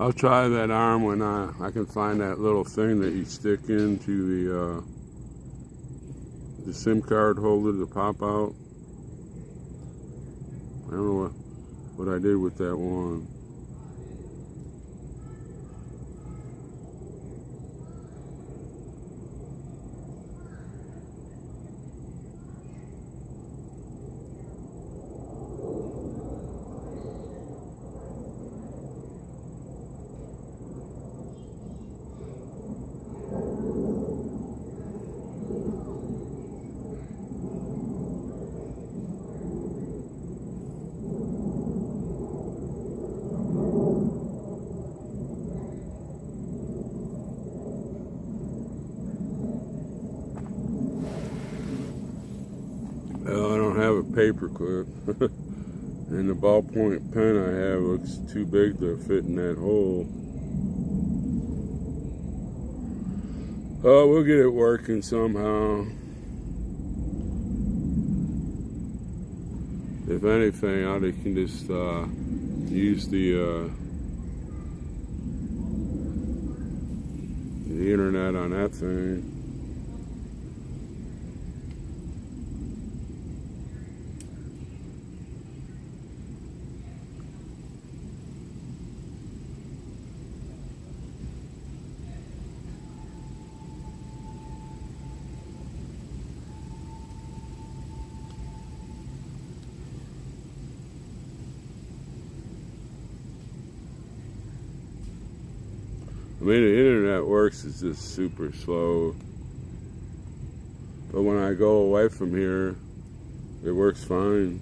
I'll try that arm when I can find that little thing that you stick into the SIM card holder to pop out. I don't know what I did with that one. have a paper clip. And the ballpoint pen I have looks too big to fit in that hole. Oh, we'll get it working somehow. If anything, I can just use the internet on that thing. I mean, the internet works, it's just super slow. But when I go away from here, it works fine.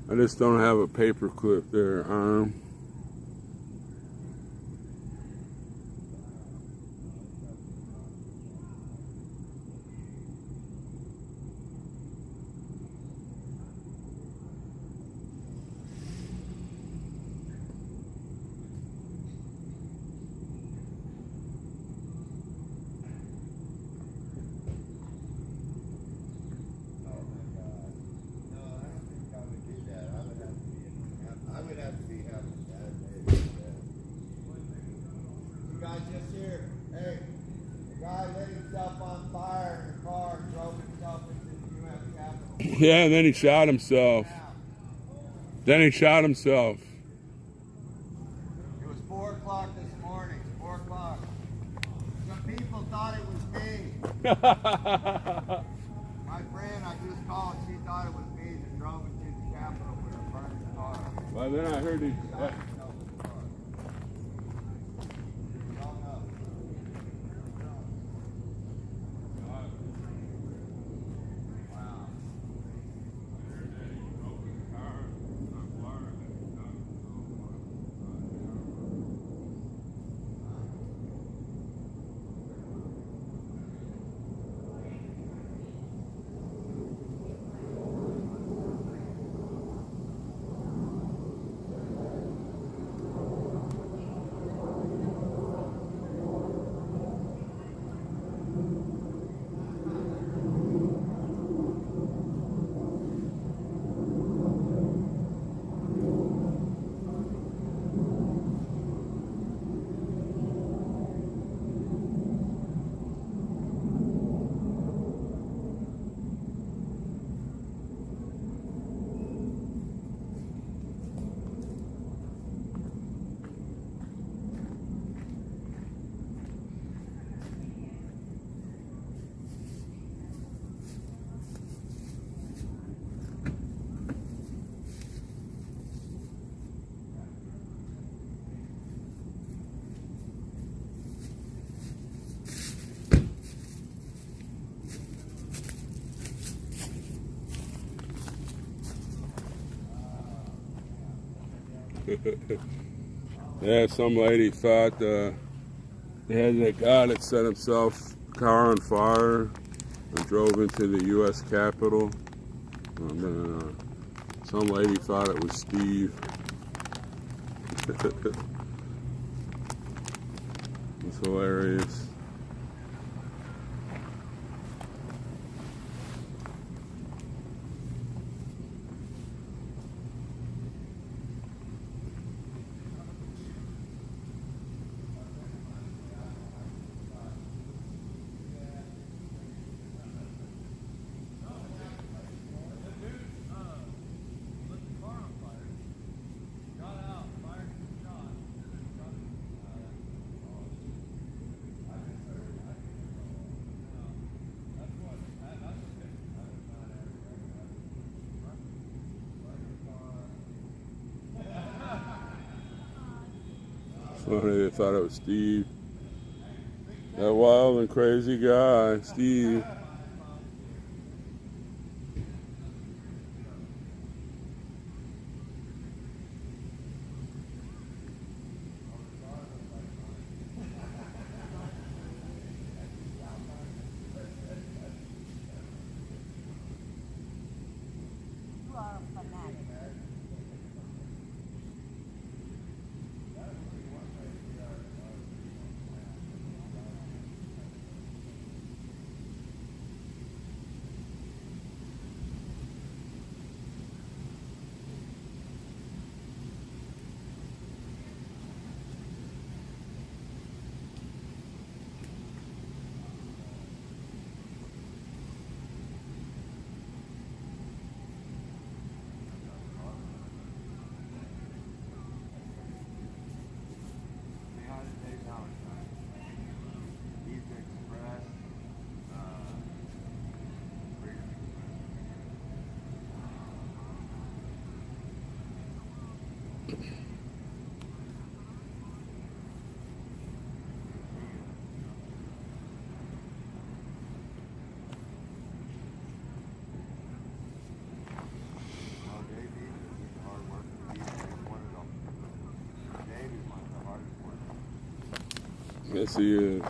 I just don't have a paper clip there, arm. Yeah, and then he shot himself. Then he shot himself. It was 4 o'clock this morning. 4 o'clock. Some people thought it was me. My friend, I just called. She thought it was me that drove into the Capitol with a burning car. Well, then I heard he. Yeah, some lady thought they had that guy that set himself car on fire and drove into the U.S. Capitol. And then some lady thought it was Steve. It's hilarious. funny. They thought it was Steve. That wild and crazy guy, Steve. You are a fanatic. Yes, he is.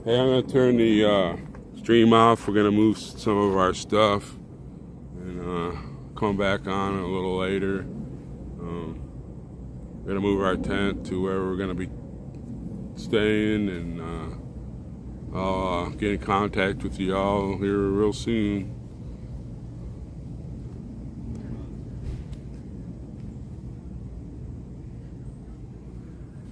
Hey, I'm gonna turn the stream off. We're gonna move some of our stuff and come back on a little later. We're gonna move our tent to where we're gonna be staying, and I'll get in contact with y'all here real soon.